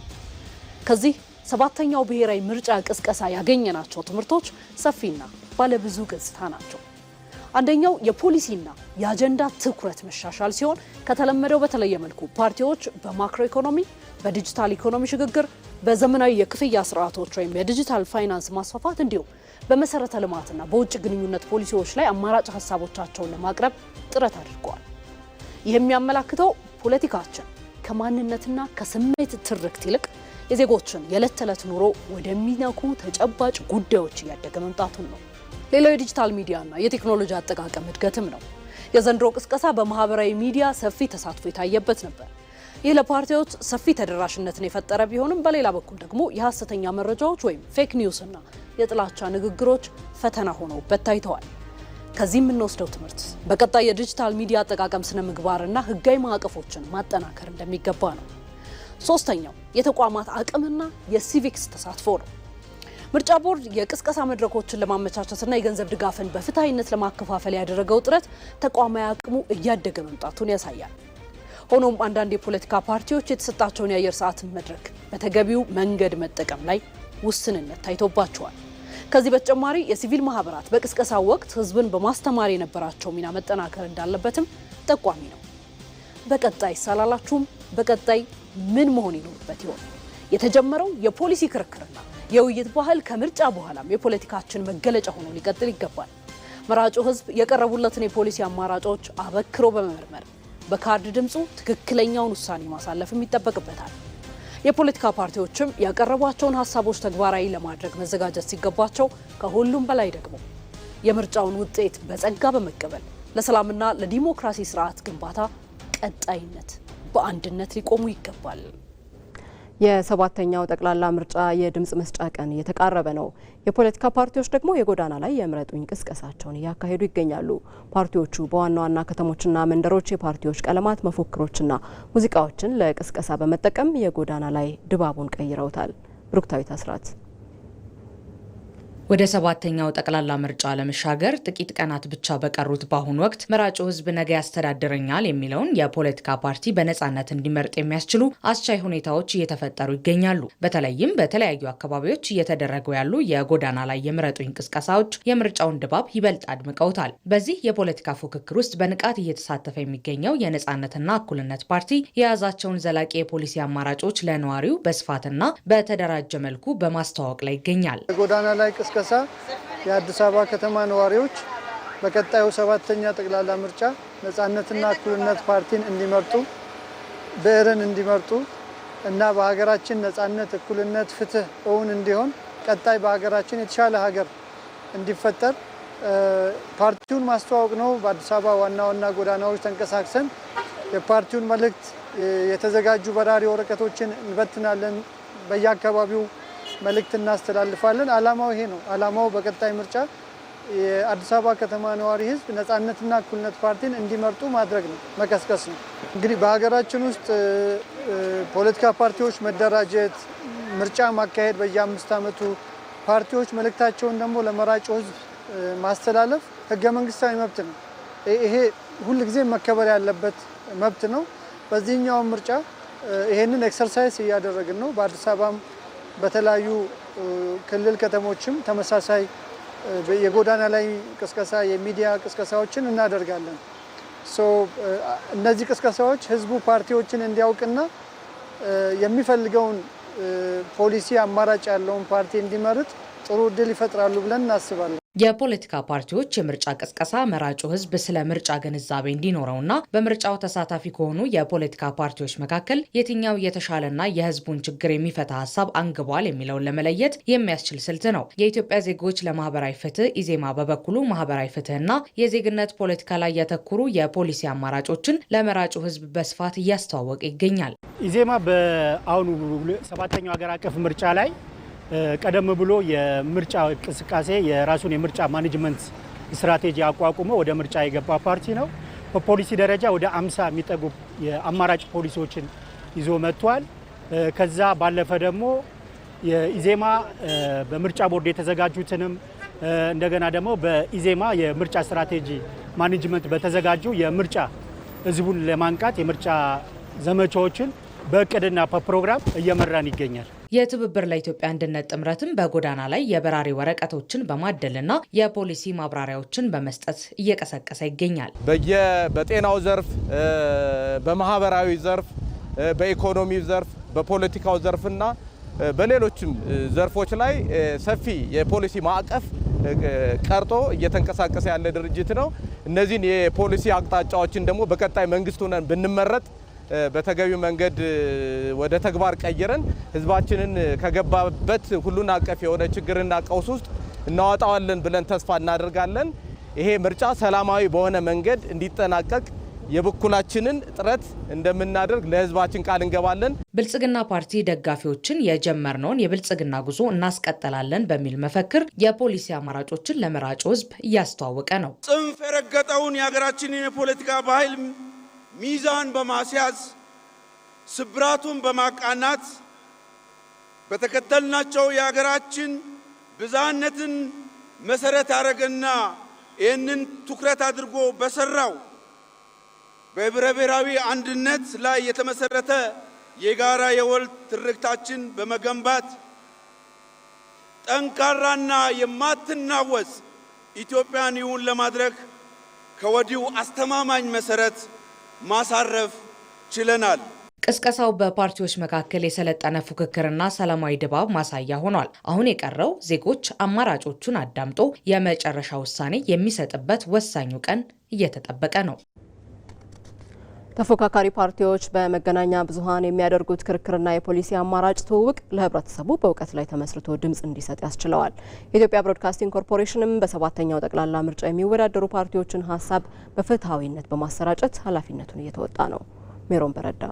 ከዚህ ሰባተኛው ብሔራዊ ምርጫ ቅስቀሳ ያገኘናቸው ትምህርቶች ሰፊና ባለብዙ ገጽታ ናቸው። አንደኛው የፖሊሲና የአጀንዳ ትኩረት መሻሻል ሲሆን ከተለመደው በተለየ መልኩ ፓርቲዎች በማክሮ ኢኮኖሚ፣ በዲጂታል ኢኮኖሚ ሽግግር፣ በዘመናዊ የክፍያ ስርዓቶች ወይም የዲጂታል ፋይናንስ ማስፋፋት እንዲሁም በመሰረተ ልማትና በውጭ ግንኙነት ፖሊሲዎች ላይ አማራጭ ሀሳቦቻቸውን ለማቅረብ ጥረት አድርገዋል። ይህ የሚያመላክተው ፖለቲካችን ከማንነትና ከስሜት ትርክት ይልቅ የዜጎችን የዕለት ተዕለት ኑሮ ወደሚነኩ ተጨባጭ ጉዳዮች እያደገ መምጣቱን ነው። ሌላው የዲጂታል ሚዲያና የቴክኖሎጂ አጠቃቀም እድገትም ነው። የዘንድሮ ቅስቀሳ በማህበራዊ ሚዲያ ሰፊ ተሳትፎ የታየበት ነበር። ይህ ለፓርቲዎች ሰፊ ተደራሽነትን የፈጠረ ቢሆንም በሌላ በኩል ደግሞ የሐሰተኛ መረጃዎች ወይም ፌክ ኒውስና የጥላቻ ንግግሮች ፈተና ሆነውበት ታይተዋል። ከዚህ የምንወስደው ትምህርት በቀጣይ የዲጂታል ሚዲያ አጠቃቀም ስነ ምግባርና ህጋዊ ማዕቀፎችን ማጠናከር እንደሚገባ ነው። ሶስተኛው የተቋማት አቅምና የሲቪክስ ተሳትፎ ነው። ምርጫ ቦርድ የቅስቀሳ መድረኮችን ለማመቻቸትና የገንዘብ ድጋፍን በፍትሃዊነት ለማከፋፈል ያደረገው ጥረት ተቋማዊ አቅሙ እያደገ መምጣቱን ያሳያል። ሆኖም አንዳንድ የፖለቲካ ፓርቲዎች የተሰጣቸውን የአየር ሰዓትን መድረክ በተገቢው መንገድ መጠቀም ላይ ውስንነት ታይቶባቸዋል። ከዚህ በተጨማሪ የሲቪል ማህበራት በቅስቀሳ ወቅት ህዝብን በማስተማር የነበራቸው ሚና መጠናከር እንዳለበትም ጠቋሚ ነው። በቀጣይ ሳላላችሁም በቀጣይ ምን መሆን ይኖርበት ይሆን? የተጀመረው የፖሊሲ ክርክርና የውይይት ባህል ከምርጫ በኋላም የፖለቲካችን መገለጫ ሆኖ ሊቀጥል ይገባል። መራጩ ህዝብ የቀረቡለትን የፖሊሲ አማራጮች አበክሮ በመመርመር በካርድ ድምፁ ትክክለኛውን ውሳኔ ማሳለፍም ይጠበቅበታል። የፖለቲካ ፓርቲዎችም ያቀረቧቸውን ሀሳቦች ተግባራዊ ለማድረግ መዘጋጀት ሲገባቸው፣ ከሁሉም በላይ ደግሞ የምርጫውን ውጤት በጸጋ በመቀበል ለሰላምና ለዲሞክራሲ ስርዓት ግንባታ ቀጣይነት በአንድነት ሊቆሙ ይገባል። የሰባተኛው ጠቅላላ ምርጫ የድምጽ መስጫ ቀን እየተቃረበ ነው። የፖለቲካ ፓርቲዎች ደግሞ የጎዳና ላይ የምረጡኝ ቅስቀሳቸውን እያካሄዱ ይገኛሉ። ፓርቲዎቹ በዋና ዋና ከተሞችና መንደሮች የፓርቲዎች ቀለማት፣ መፎክሮችና ሙዚቃዎችን ለቅስቀሳ በመጠቀም የጎዳና ላይ ድባቡን ቀይረውታል። ብሩክታዊት አስራት ወደ ሰባተኛው ጠቅላላ ምርጫ ለመሻገር ጥቂት ቀናት ብቻ በቀሩት በአሁኑ ወቅት መራጩ ህዝብ ነገ ያስተዳድረኛል የሚለውን የፖለቲካ ፓርቲ በነጻነት እንዲመርጥ የሚያስችሉ አስቻይ ሁኔታዎች እየተፈጠሩ ይገኛሉ። በተለይም በተለያዩ አካባቢዎች እየተደረጉ ያሉ የጎዳና ላይ የምረጡኝ ቅስቀሳዎች የምርጫውን ድባብ ይበልጥ አድምቀውታል። በዚህ የፖለቲካ ፉክክር ውስጥ በንቃት እየተሳተፈ የሚገኘው የነጻነትና እኩልነት ፓርቲ የያዛቸውን ዘላቂ የፖሊሲ አማራጮች ለነዋሪው በስፋትና በተደራጀ መልኩ በማስተዋወቅ ላይ ይገኛል። ጎዳና ላይ ቅስቀሳ የአዲስ አበባ ከተማ ነዋሪዎች በቀጣዩ ሰባተኛ ጠቅላላ ምርጫ ነጻነትና እኩልነት ፓርቲን እንዲመርጡ፣ ብዕርን እንዲመርጡ እና በሀገራችን ነጻነት፣ እኩልነት፣ ፍትህ እውን እንዲሆን ቀጣይ በሀገራችን የተሻለ ሀገር እንዲፈጠር ፓርቲውን ማስተዋወቅ ነው። በአዲስ አበባ ዋና ዋና ጎዳናዎች ተንቀሳቅሰን የፓርቲውን መልእክት የተዘጋጁ በራሪ ወረቀቶችን እንበትናለን። በየአካባቢው መልእክት እናስተላልፋለን። አላማው ይሄ ነው። አላማው በቀጣይ ምርጫ የአዲስ አበባ ከተማ ነዋሪ ህዝብ ነጻነትና እኩልነት ፓርቲን እንዲመርጡ ማድረግ ነው፣ መቀስቀስ ነው። እንግዲህ በሀገራችን ውስጥ ፖለቲካ ፓርቲዎች መደራጀት፣ ምርጫ ማካሄድ በየ5 ዓመቱ ፓርቲዎች መልእክታቸውን ደግሞ ለመራጩ ህዝብ ማስተላለፍ ህገ መንግስታዊ መብት ነው። ይሄ ሁልጊዜ መከበር ያለበት መብት ነው። በዚህኛው ምርጫ ይሄንን ኤክሰርሳይዝ እያደረግን ነው። በአዲስ አበባም በተለያዩ ክልል ከተሞችም ተመሳሳይ የጎዳና ላይ ቅስቀሳ፣ የሚዲያ ቅስቀሳዎችን እናደርጋለን። እነዚህ ቅስቀሳዎች ህዝቡ ፓርቲዎችን እንዲያውቅና የሚፈልገውን ፖሊሲ አማራጭ ያለውን ፓርቲ እንዲመርጥ ጥሩ እድል ይፈጥራሉ ብለን እናስባለን። የፖለቲካ ፓርቲዎች የምርጫ ቅስቀሳ መራጩ ህዝብ ስለ ምርጫ ግንዛቤ እንዲኖረውና በምርጫው ተሳታፊ ከሆኑ የፖለቲካ ፓርቲዎች መካከል የትኛው የተሻለና የህዝቡን ችግር የሚፈታ ሀሳብ አንግቧል የሚለውን ለመለየት የሚያስችል ስልት ነው። የኢትዮጵያ ዜጎች ለማህበራዊ ፍትህ ኢዜማ በበኩሉ ማህበራዊ ፍትህና የዜግነት ፖለቲካ ላይ ያተኮሩ የፖሊሲ አማራጮችን ለመራጩ ህዝብ በስፋት እያስተዋወቀ ይገኛል። ኢዜማ በአሁኑ ሰባተኛው ሀገር አቀፍ ምርጫ ላይ ቀደም ብሎ የምርጫ እንቅስቃሴ የራሱን የምርጫ ማኔጅመንት ስትራቴጂ አቋቁሞ ወደ ምርጫ የገባ ፓርቲ ነው። በፖሊሲ ደረጃ ወደ 50 የሚጠጉ የአማራጭ ፖሊሲዎችን ይዞ መጥቷል። ከዛ ባለፈ ደግሞ የኢዜማ በምርጫ ቦርድ የተዘጋጁትንም እንደገና ደግሞ በኢዜማ የምርጫ ስትራቴጂ ማኔጅመንት በተዘጋጁ የምርጫ ህዝቡን ለማንቃት የምርጫ ዘመቻዎችን በእቅድና በፕሮግራም እየመራን ይገኛል። የትብብር ለኢትዮጵያ አንድነት ጥምረትም በጎዳና ላይ የበራሪ ወረቀቶችን በማደልና የፖሊሲ ማብራሪያዎችን በመስጠት እየቀሰቀሰ ይገኛል። በጤናው ዘርፍ፣ በማህበራዊ ዘርፍ፣ በኢኮኖሚው ዘርፍ፣ በፖለቲካው ዘርፍና በሌሎችም ዘርፎች ላይ ሰፊ የፖሊሲ ማዕቀፍ ቀርጦ እየተንቀሳቀሰ ያለ ድርጅት ነው። እነዚህን የፖሊሲ አቅጣጫዎችን ደግሞ በቀጣይ መንግስት ሆነን ብንመረጥ በተገቢው መንገድ ወደ ተግባር ቀይረን ህዝባችንን ከገባበት ሁሉን አቀፍ የሆነ ችግርና ቀውስ ውስጥ እናወጣዋለን ብለን ተስፋ እናደርጋለን። ይሄ ምርጫ ሰላማዊ በሆነ መንገድ እንዲጠናቀቅ የበኩላችንን ጥረት እንደምናደርግ ለህዝባችን ቃል እንገባለን። ብልጽግና ፓርቲ ደጋፊዎችን የጀመርነውን የብልጽግና ጉዞ እናስቀጥላለን በሚል መፈክር የፖሊሲ አማራጮችን ለመራጩ ህዝብ እያስተዋወቀ ነው። ጽንፍ የረገጠውን የሀገራችንን የፖለቲካ ባህል ሚዛን በማስያዝ ስብራቱን በማቃናት በተከተልናቸው የሀገራችን ብዝሃነትን መሰረት ያደረገና ይህንን ትኩረት አድርጎ በሰራው በህብረ ብሔራዊ አንድነት ላይ የተመሰረተ የጋራ የወል ትርክታችን በመገንባት ጠንካራና የማትናወጽ ኢትዮጵያን ይሁን ለማድረግ ከወዲሁ አስተማማኝ መሰረት ማሳረፍ ችለናል። ቅስቀሳው በፓርቲዎች መካከል የሰለጠነ ፉክክርና ሰላማዊ ድባብ ማሳያ ሆኗል። አሁን የቀረው ዜጎች አማራጮቹን አዳምጦ የመጨረሻ ውሳኔ የሚሰጥበት ወሳኙ ቀን እየተጠበቀ ነው። ተፎካካሪ ፓርቲዎች በመገናኛ ብዙኃን የሚያደርጉት ክርክርና የፖሊሲ አማራጭ ትውውቅ ለህብረተሰቡ በእውቀት ላይ ተመስርቶ ድምጽ እንዲሰጥ ያስችለዋል። የኢትዮጵያ ብሮድካስቲንግ ኮርፖሬሽንም በሰባተኛው ጠቅላላ ምርጫ የሚወዳደሩ ፓርቲዎችን ሀሳብ በፍትሐዊነት በማሰራጨት ኃላፊነቱን እየተወጣ ነው። ሜሮን በረዳ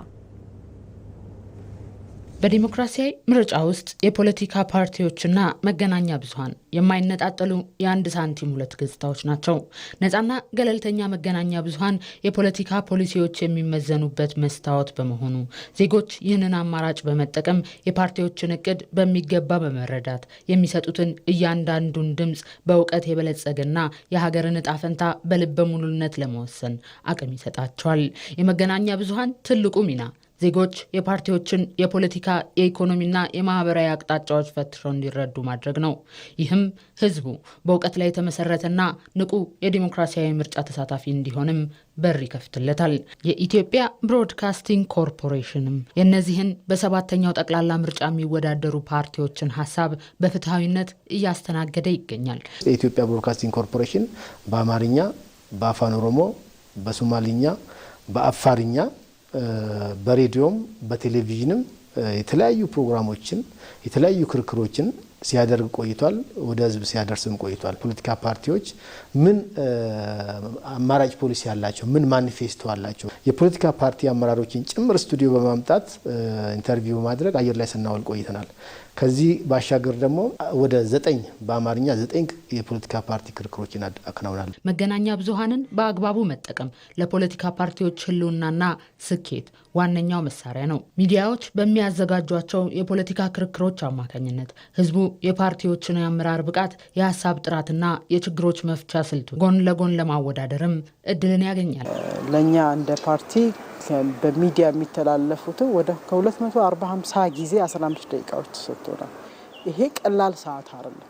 በዲሞክራሲያዊ ምርጫ ውስጥ የፖለቲካ ፓርቲዎችና መገናኛ ብዙኃን የማይነጣጠሉ የአንድ ሳንቲም ሁለት ገጽታዎች ናቸው። ነፃና ገለልተኛ መገናኛ ብዙኃን የፖለቲካ ፖሊሲዎች የሚመዘኑበት መስታወት በመሆኑ ዜጎች ይህንን አማራጭ በመጠቀም የፓርቲዎችን እቅድ በሚገባ በመረዳት የሚሰጡትን እያንዳንዱን ድምፅ በእውቀት የበለጸገና የሀገርን ዕጣ ፈንታ በልበ ሙሉነት ለመወሰን አቅም ይሰጣቸዋል። የመገናኛ ብዙኃን ትልቁ ሚና ዜጎች የፓርቲዎችን የፖለቲካ፣ የኢኮኖሚና የማህበራዊ አቅጣጫዎች ፈትሸው እንዲረዱ ማድረግ ነው። ይህም ህዝቡ በእውቀት ላይ የተመሰረተና ንቁ የዲሞክራሲያዊ ምርጫ ተሳታፊ እንዲሆንም በር ይከፍትለታል። የኢትዮጵያ ብሮድካስቲንግ ኮርፖሬሽንም የእነዚህን በሰባተኛው ጠቅላላ ምርጫ የሚወዳደሩ ፓርቲዎችን ሀሳብ በፍትሐዊነት እያስተናገደ ይገኛል። የኢትዮጵያ ብሮድካስቲንግ ኮርፖሬሽን በአማርኛ፣ በአፋን ኦሮሞ፣ በሶማሊኛ፣ በአፋርኛ በሬዲዮም በቴሌቪዥንም የተለያዩ ፕሮግራሞችን የተለያዩ ክርክሮችን ሲያደርግ ቆይቷል። ወደ ህዝብ ሲያደርስም ቆይቷል። ፖለቲካ ፓርቲዎች ምን አማራጭ ፖሊሲ ያላቸው፣ ምን ማኒፌስቶ አላቸው፣ የፖለቲካ ፓርቲ አመራሮችን ጭምር ስቱዲዮ በማምጣት ኢንተርቪው በማድረግ አየር ላይ ስናውል ቆይተናል። ከዚህ ባሻገር ደግሞ ወደ 9 በአማርኛ 9 የፖለቲካ ፓርቲ ክርክሮችን አከናውናል። መገናኛ ብዙኃንን በአግባቡ መጠቀም ለፖለቲካ ፓርቲዎች ህልውናና ስኬት ዋነኛው መሳሪያ ነው። ሚዲያዎች በሚያዘጋጇቸው የፖለቲካ ክርክሮች አማካኝነት ህዝቡ የፓርቲዎችን የአመራር ብቃት፣ የሀሳብ ጥራትና የችግሮች መፍቻ ስልቱ ጎን ለጎን ለማወዳደርም እድልን ያገኛል። ለእኛ እንደ ፓርቲ በሚዲያ የሚተላለፉትን ወደ ከ240-50 ጊዜ 15 ደቂቃዎች ተሰጥቶናል። ይሄ ቀላል ሰዓት አይደለም።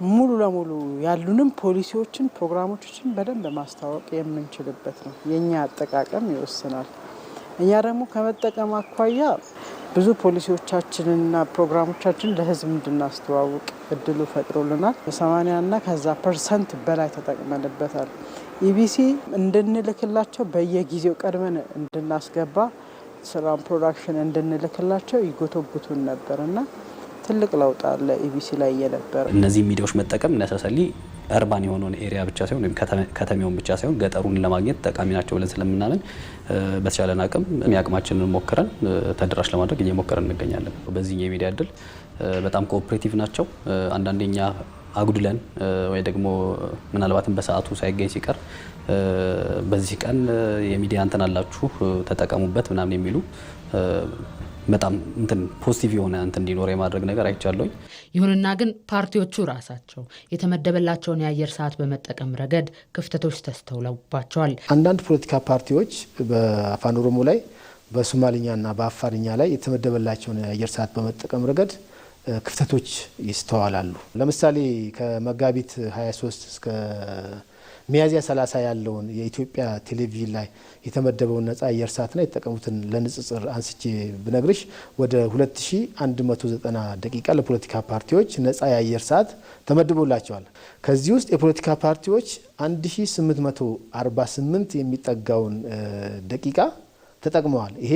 ሙሉ ለሙሉ ያሉንም ፖሊሲዎችን፣ ፕሮግራሞችን በደንብ ማስተዋወቅ የምንችልበት ነው። የኛ አጠቃቀም ይወስናል። እኛ ደግሞ ከመጠቀም አኳያ ብዙ ፖሊሲዎቻችንና ፕሮግራሞቻችን ለህዝብ እንድናስተዋውቅ እድሉ ፈጥሮልናል። 80% እና ከዛ % በላይ ተጠቅመንበታል። ኢቢሲ እንድንልክላቸው በየጊዜው ቀድመን እንድናስገባ ስራን ፕሮዳክሽን እንድንልክላቸው ይጎተጉቱን ነበርና ትልቅ ለውጥ አለ ኢቢሲ ላይ የነበረ። እነዚህ ሚዲያዎች መጠቀም ነሰሰሊ አርባን የሆነውን ኤሪያ ብቻ ሳይሆን ወይም ከተማውን ብቻ ሳይሆን ገጠሩን ለማግኘት ጠቃሚ ናቸው ብለን ስለምናምን በተቻለን አቅም የሚያቅማችንን ሞክረን ተደራሽ ለማድረግ እየሞከረን እንገኛለን። በዚህ የሚዲያ እድል በጣም ኮኦፕሬቲቭ ናቸው። አንዳንደኛ አጉድለን ወይ ደግሞ ምናልባትም በሰዓቱ ሳይገኝ ሲቀር በዚህ ቀን የሚዲያ እንትን አላችሁ ተጠቀሙበት ምናምን የሚሉ በጣም እንትን ፖዚቲቭ የሆነ እንትን እንዲኖር የማድረግ ነገር አይቻለሁኝ። ይሁንና ግን ፓርቲዎቹ ራሳቸው የተመደበላቸውን የአየር ሰዓት በመጠቀም ረገድ ክፍተቶች ተስተውለውባቸዋል። አንዳንድ ፖለቲካ ፓርቲዎች በአፋን ኦሮሞ ላይ፣ በሶማሊኛና በአፋርኛ ላይ የተመደበላቸውን የአየር ሰዓት በመጠቀም ረገድ ክፍተቶች ይስተዋላሉ። ለምሳሌ ከመጋቢት 23 እስከ ሚያዝያ 30 ያለውን የኢትዮጵያ ቴሌቪዥን ላይ የተመደበውን ነጻ አየር ሰዓትና የተጠቀሙትን ለንጽጽር አንስቼ ብነግርሽ ወደ 2190 ደቂቃ ለፖለቲካ ፓርቲዎች ነጻ የአየር ሰዓት ተመድቦላቸዋል። ከዚህ ውስጥ የፖለቲካ ፓርቲዎች 1848 የሚጠጋውን ደቂቃ ተጠቅመዋል። ይሄ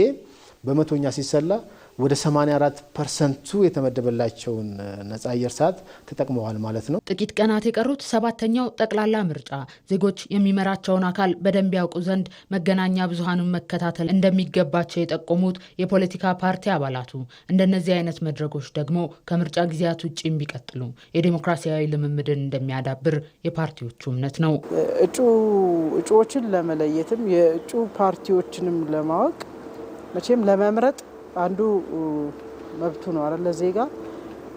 በመቶኛ ሲሰላ ወደ 84% የተመደበላቸውን ነጻ አየር ሰዓት ተጠቅመዋል ማለት ነው። ጥቂት ቀናት የቀሩት 7ኛው ጠቅላላ ምርጫ ዜጎች የሚመራቸውን አካል በደንብ ያውቁ ዘንድ መገናኛ ብዙሃንን መከታተል እንደሚገባቸው የጠቆሙት የፖለቲካ ፓርቲ አባላቱ እንደነዚህ አይነት መድረኮች ደግሞ ከምርጫ ጊዜያት ውጭ ቢቀጥሉ የዲሞክራሲያዊ ልምምድን እንደሚያዳብር የፓርቲዎቹ እምነት ነው። እጩዎችን ለመለየትም የእጩ ፓርቲዎችንም ለማወቅ መቼም ለመምረጥ አንዱ መብቱ ነው አይደል? ለዜጋ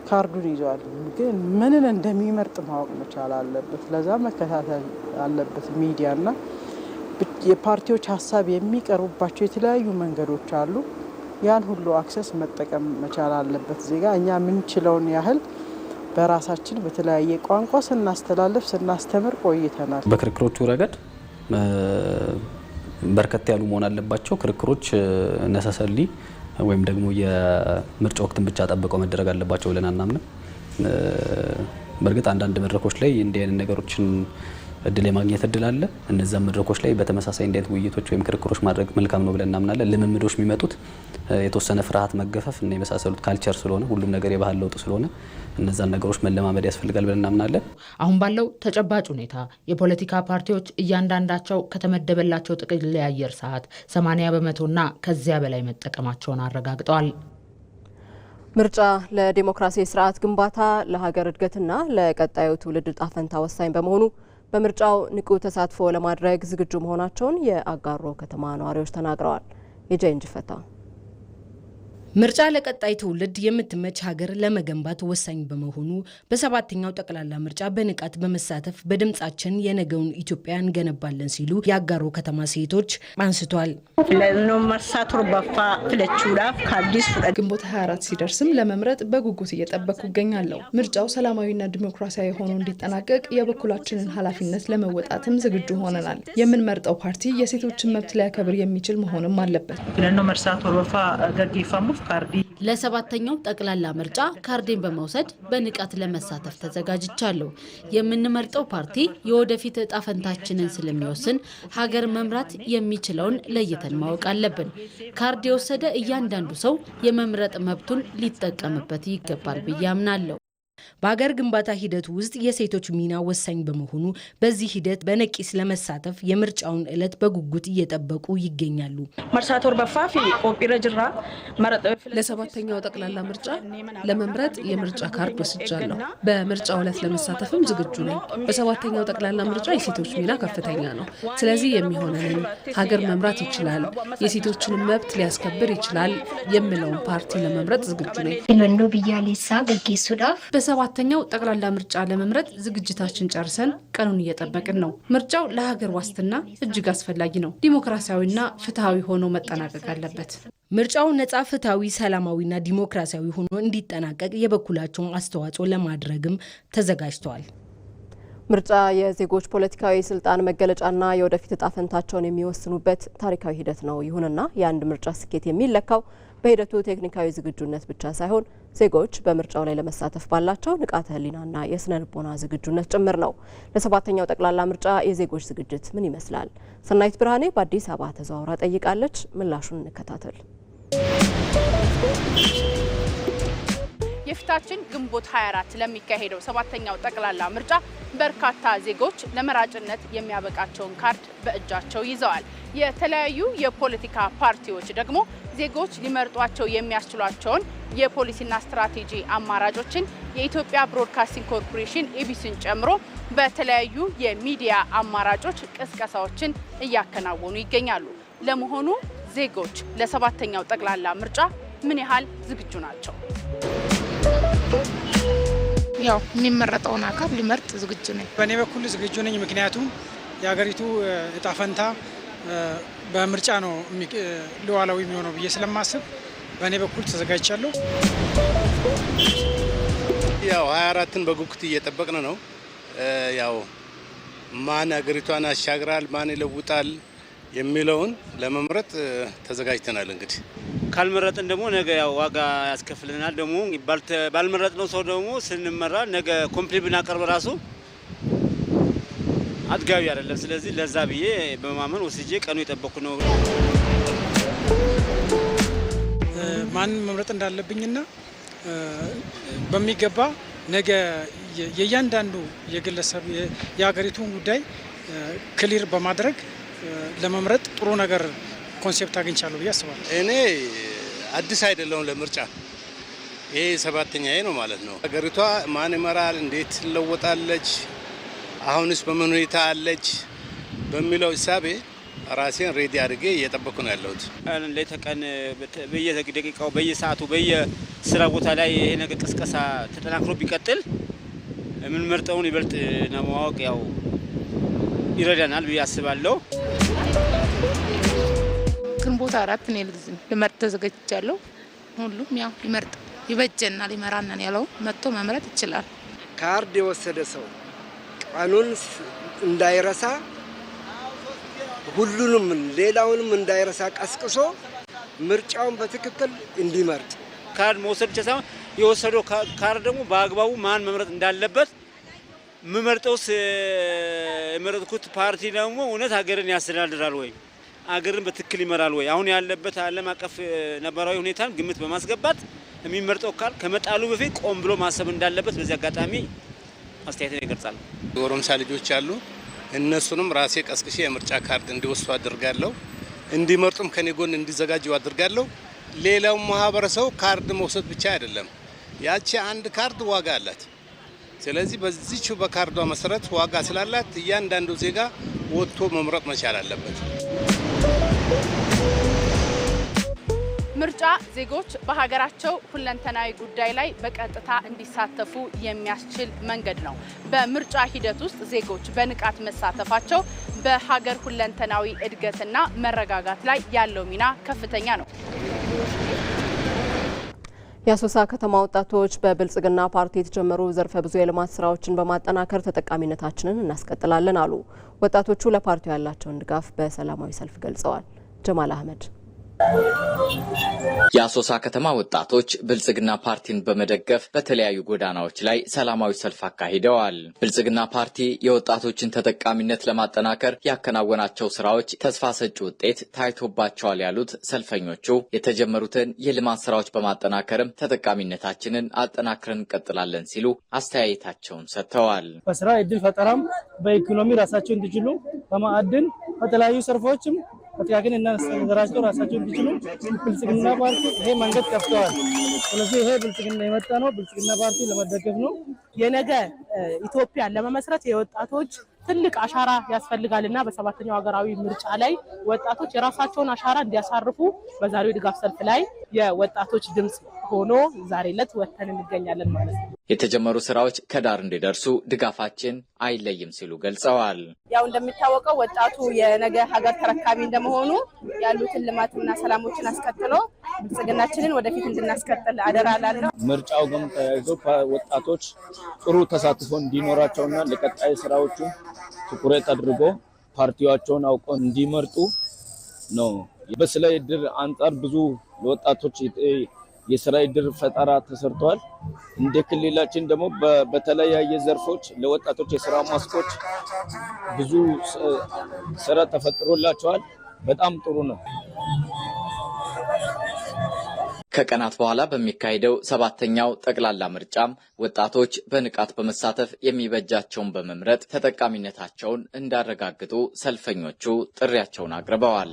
ካርዱን ይዟል፣ ግን ምንን እንደሚመርጥ ማወቅ መቻል አለበት። ለዛ መከታተል አለበት ሚዲያና የፓርቲዎች ሀሳብ የሚቀርቡባቸው የተለያዩ መንገዶች አሉ። ያን ሁሉ አክሰስ መጠቀም መቻል አለበት ዜጋ። እኛ የምንችለውን ያህል በራሳችን በተለያየ ቋንቋ ስናስተምር ቆይተናል። በክርክሮቹ ረገድ በርከት ያሉ መሆን አለባቸው። ክርክሮች ነሰሰሊ ወይም ደግሞ የምርጫ ወቅትን ብቻ ጠብቀው መደረግ አለባቸው ብለን አናምንም። በእርግጥ አንዳንድ መድረኮች ላይ እንዲህ አይነት ነገሮችን እድል የማግኘት እድል አለ። እነዚያ መድረኮች ላይ በተመሳሳይ እንዲህ አይነት ውይይቶች ወይም ክርክሮች ማድረግ መልካም ነው ብለን እናምናለን። ልምምዶች የሚመጡት የተወሰነ ፍርሃት፣ መገፈፍ እና የመሳሰሉት ካልቸር ስለሆነ ሁሉም ነገር የባህል ለውጥ ስለሆነ እነዛን ነገሮች መለማመድ ያስፈልጋል ብለን እናምናለን። አሁን ባለው ተጨባጭ ሁኔታ የፖለቲካ ፓርቲዎች እያንዳንዳቸው ከተመደበላቸው ጥቅል የአየር ሰዓት 80% ከዚያ በላይ መጠቀማቸውን አረጋግጠዋል። ምርጫ ለዲሞክራሲ ስርዓት ግንባታ፣ ለሀገር እድገትና ለቀጣዩ ትውልድ ዕጣ ፈንታ ወሳኝ በመሆኑ በምርጫው ንቁ ተሳትፎ ለማድረግ ዝግጁ መሆናቸውን የአጋሮ ከተማ ነዋሪዎች ተናግረዋል። የጀንጅ ፈታ ምርጫ ለቀጣይ ትውልድ የምትመች ሀገር ለመገንባት ወሳኝ በመሆኑ በሰባተኛው ጠቅላላ ምርጫ በንቃት በመሳተፍ በድምጻችን የነገውን ኢትዮጵያ እንገነባለን ሲሉ የአጋሮ ከተማ ሴቶች አንስቷል። ግንቦት 24 ሲደርስም ለመምረጥ በጉጉት እየጠበኩ እገኛለሁ። ምርጫው ሰላማዊና ዲሞክራሲያዊ ሆኖ እንዲጠናቀቅ የበኩላችንን ኃላፊነት ለመወጣትም ዝግጁ ሆነናል። የምንመርጠው ፓርቲ የሴቶችን መብት ሊያከብር የሚችል መሆንም አለበት። ለሰባተኛው ጠቅላላ ምርጫ ካርዴን በመውሰድ በንቃት ለመሳተፍ ተዘጋጅቻለሁ። የምንመርጠው ፓርቲ የወደፊት ዕጣ ፈንታችንን ስለሚወስን ሀገር መምራት የሚችለውን ለይተን ማወቅ አለብን። ካርድ የወሰደ እያንዳንዱ ሰው የመምረጥ መብቱን ሊጠቀምበት ይገባል ብዬ አምናለሁ። በሀገር ግንባታ ሂደት ውስጥ የሴቶች ሚና ወሳኝ በመሆኑ በዚህ ሂደት በነቂስ ለመሳተፍ የምርጫውን ዕለት በጉጉት እየጠበቁ ይገኛሉ። ለሰባተኛው ጠቅላላ ምርጫ ለመምረጥ የምርጫ ካርድ ወስጃለሁ። በምርጫው ዕለት ለመሳተፍም ዝግጁ ነኝ። በሰባተኛው ጠቅላላ ምርጫ የሴቶች ሚና ከፍተኛ ነው። ስለዚህ የሚሆነንን ሀገር መምራት ይችላል፣ የሴቶችንም መብት ሊያስከብር ይችላል የምለውን ፓርቲ ለመምረጥ ዝግጁ ነኝ። በሰባተኛው ጠቅላላ ምርጫ ለመምረጥ ዝግጅታችን ጨርሰን ቀኑን እየጠበቅን ነው። ምርጫው ለሀገር ዋስትና እጅግ አስፈላጊ ነው። ዲሞክራሲያዊና ፍትሐዊ ሆኖ መጠናቀቅ አለበት። ምርጫው ነጻ፣ ፍትሐዊ፣ ሰላማዊና ዲሞክራሲያዊ ሆኖ እንዲጠናቀቅ የበኩላቸውን አስተዋጽኦ ለማድረግም ተዘጋጅተዋል። ምርጫ የዜጎች ፖለቲካዊ ስልጣን መገለጫና የወደፊት ዕጣ ፈንታቸውን የሚወስኑበት ታሪካዊ ሂደት ነው። ይሁንና የአንድ ምርጫ ስኬት የሚለካው በሂደቱ ቴክኒካዊ ዝግጁነት ብቻ ሳይሆን ዜጎች በምርጫው ላይ ለመሳተፍ ባላቸው ንቃተ ህሊናና የስነ ልቦና ዝግጁነት ጭምር ነው። ለሰባተኛው ጠቅላላ ምርጫ የዜጎች ዝግጅት ምን ይመስላል? ሰናይት ብርሃኔ በአዲስ አበባ ተዘዋውራ ጠይቃለች። ምላሹን እንከታተል። የፊታችን ግንቦት 24 ለሚካሄደው ሰባተኛው ጠቅላላ ምርጫ በርካታ ዜጎች ለመራጭነት የሚያበቃቸውን ካርድ በእጃቸው ይዘዋል። የተለያዩ የፖለቲካ ፓርቲዎች ደግሞ ዜጎች ሊመርጧቸው የሚያስችሏቸውን የፖሊሲና ስትራቴጂ አማራጮችን የኢትዮጵያ ብሮድካስቲንግ ኮርፖሬሽን ኢቢሲን ጨምሮ በተለያዩ የሚዲያ አማራጮች ቅስቀሳዎችን እያከናወኑ ይገኛሉ። ለመሆኑ ዜጎች ለሰባተኛው ጠቅላላ ምርጫ ምን ያህል ዝግጁ ናቸው? ያው የሚመረጠውን አካል ሊመርጥ ዝግጁ ነኝ። በእኔ በኩል ዝግጁ ነኝ። ምክንያቱም የሀገሪቱ እጣ ፈንታ በምርጫ ነው ሉዓላዊ የሚሆነው ብዬ ስለማስብ በእኔ በኩል ተዘጋጅቻለሁ። ያው 24ን በጉጉት እየጠበቅን ነው። ያው ማን አገሪቷን ያሻግራል፣ ማን ይለውጣል የሚለውን ለመምረጥ ተዘጋጅተናል። እንግዲህ ካልመረጥን ደግሞ ነገ ያው ዋጋ ያስከፍለናል። ደግሞ ባልመረጥነው ሰው ደግሞ ስንመራ ነገ ኮምፕሌን ብናቀርብ ራሱ አጥጋቢ አይደለም። ስለዚህ ለዛ ብዬ በማመን ወስጄ ቀኑ የጠበኩ ነው። ማንን መምረጥ እንዳለብኝና በሚገባ ነገ የእያንዳንዱ የግለሰብ የሀገሪቱን ጉዳይ ክሊር በማድረግ ለመምረጥ ጥሩ ነገር ኮንሴፕት አግኝቻለሁ ብዬ አስባለሁ። እኔ አዲስ አይደለሁም ለምርጫ። ይሄ 7ኛዬ ነው ማለት ነው። ሀገሪቷ ማን ይመራል፣ እንዴት ትለወጣለች፣ አሁንስ በምን ሁኔታ አለች በሚለው ሂሳቤ ራሴን ሬዲ አድርጌ እየጠበኩ ነው ያለሁት። ሌት ተቀን በየደቂቃው በየሰዓቱ በየስራ ቦታ ላይ ይሄ ነገር ቅስቀሳ ተጠናክሮ ቢቀጥል የምንመርጠውን ይበልጥ ለማወቅ ያው ይረዳናል ብዬ አስባለሁ። ግንቦት 4 እኔ ልመርጥ ተዘጋጅቻለሁ። ሁሉም ያው ይመርጥ ይበጀናል ይመራናል ያለው መጥቶ መምረጥ ይችላል። ካርድ የወሰደ ሰው ቀኑን እንዳይረሳ ሁሉንም ሌላውንም እንዳይረሳ ቀስቅሶ ምርጫውን በትክክል እንዲመርጥ ካርድ መውሰድ ብቻ ሳይሆን የወሰደው ካርድ ደግሞ በአግባቡ ማን መምረጥ እንዳለበት የምመርጠውስ የመረጥኩት ፓርቲ ደግሞ እውነት ሀገርን ያስተዳድራል ወይ ሀገርን በትክክል ይመራል ወይ አሁን ያለበት ዓለም አቀፍ ነባራዊ ሁኔታን ግምት በማስገባት የሚመርጠው ካርድ ከመጣሉ በፊት ቆም ብሎ ማሰብ እንዳለበት በዚህ አጋጣሚ አስተያየትን ይገልጻል። የጎረምሳ ልጆች አሉ። እነሱንም ራሴ ቀስቅሼ የምርጫ ካርድ እንዲወስዱ አድርጋለሁ። እንዲመርጡም ከኔ ጎን እንዲዘጋጁ አድርጋለሁ። ሌላው ማህበረሰብ ካርድ መውሰድ ብቻ አይደለም፣ ያቺ አንድ ካርድ ዋጋ አላት። ስለዚህ በዚህች በካርዷ መሰረት ዋጋ ስላላት እያንዳንዱ ዜጋ ወጥቶ መምረጥ መቻል አለበት። ምርጫ ዜጎች በሀገራቸው ሁለንተናዊ ጉዳይ ላይ በቀጥታ እንዲሳተፉ የሚያስችል መንገድ ነው። በምርጫ ሂደት ውስጥ ዜጎች በንቃት መሳተፋቸው በሀገር ሁለንተናዊ እድገትና መረጋጋት ላይ ያለው ሚና ከፍተኛ ነው። የአሶሳ ከተማ ወጣቶች በብልጽግና ፓርቲ የተጀመሩ ዘርፈ ብዙ የልማት ስራዎችን በማጠናከር ተጠቃሚነታችንን እናስቀጥላለን አሉ። ወጣቶቹ ለፓርቲው ያላቸውን ድጋፍ በሰላማዊ ሰልፍ ገልጸዋል። ጀማል አህመድ የአሶሳ ከተማ ወጣቶች ብልጽግና ፓርቲን በመደገፍ በተለያዩ ጎዳናዎች ላይ ሰላማዊ ሰልፍ አካሂደዋል። ብልጽግና ፓርቲ የወጣቶችን ተጠቃሚነት ለማጠናከር ያከናወናቸው ስራዎች ተስፋ ሰጪ ውጤት ታይቶባቸዋል ያሉት ሰልፈኞቹ የተጀመሩትን የልማት ስራዎች በማጠናከርም ተጠቃሚነታችንን አጠናክረን እንቀጥላለን ሲሉ አስተያየታቸውን ሰጥተዋል። በስራ እድል ፈጠራም በኢኮኖሚ ራሳቸው እንዲችሉ በማዕድን በተለያዩ ዘርፎችም በጥቃቅን እና ተደራጅተው ራሳቸው እንዲችሉ ብልጽግና ፓርቲ ይሄ መንገድ ከፍተዋል። ስለዚህ ይሄ ብልጽግና የመጣ ነው፣ ብልጽግና ፓርቲ ለመደገፍ ነው። የነገ ኢትዮጵያን ለመመስረት የወጣቶች ትልቅ አሻራ ያስፈልጋልና በሰባተኛው ሀገራዊ ምርጫ ላይ ወጣቶች የራሳቸውን አሻራ እንዲያሳርፉ በዛሬው ድጋፍ ሰልፍ ላይ የወጣቶች ድምጽ ሆኖ ዛሬ ዕለት ወጥተን እንገኛለን ማለት ነው። የተጀመሩ ስራዎች ከዳር እንዲደርሱ ድጋፋችን አይለይም ሲሉ ገልጸዋል። ያው እንደሚታወቀው ወጣቱ የነገ ሀገር ተረካቢ እንደመሆኑ ያሉትን ልማትና ሰላሞችን አስከትሎ ብልጽግናችንን ወደፊት እንድናስከትል አደራ ላለሁ። ምርጫው ግን ተያይዞ ወጣቶች ጥሩ ተሳትፎ እንዲኖራቸውና ለቀጣይ ስራዎቹ ትኩረት አድርጎ ፓርቲያቸውን አውቀው እንዲመርጡ ነው። በስለ እድል አንጻር ብዙ ለወጣቶች የስራ እድል ፈጠራ ተሰርቷል። እንደ ክልላችን ደግሞ በተለያየ ዘርፎች ለወጣቶች የስራ መስኮች ብዙ ስራ ተፈጥሮላቸዋል። በጣም ጥሩ ነው። ከቀናት በኋላ በሚካሄደው 7ኛው ጠቅላላ ምርጫም ወጣቶች በንቃት በመሳተፍ የሚበጃቸውን በመምረጥ ተጠቃሚነታቸውን እንዳረጋግጡ ሰልፈኞቹ ጥሪያቸውን አቅርበዋል።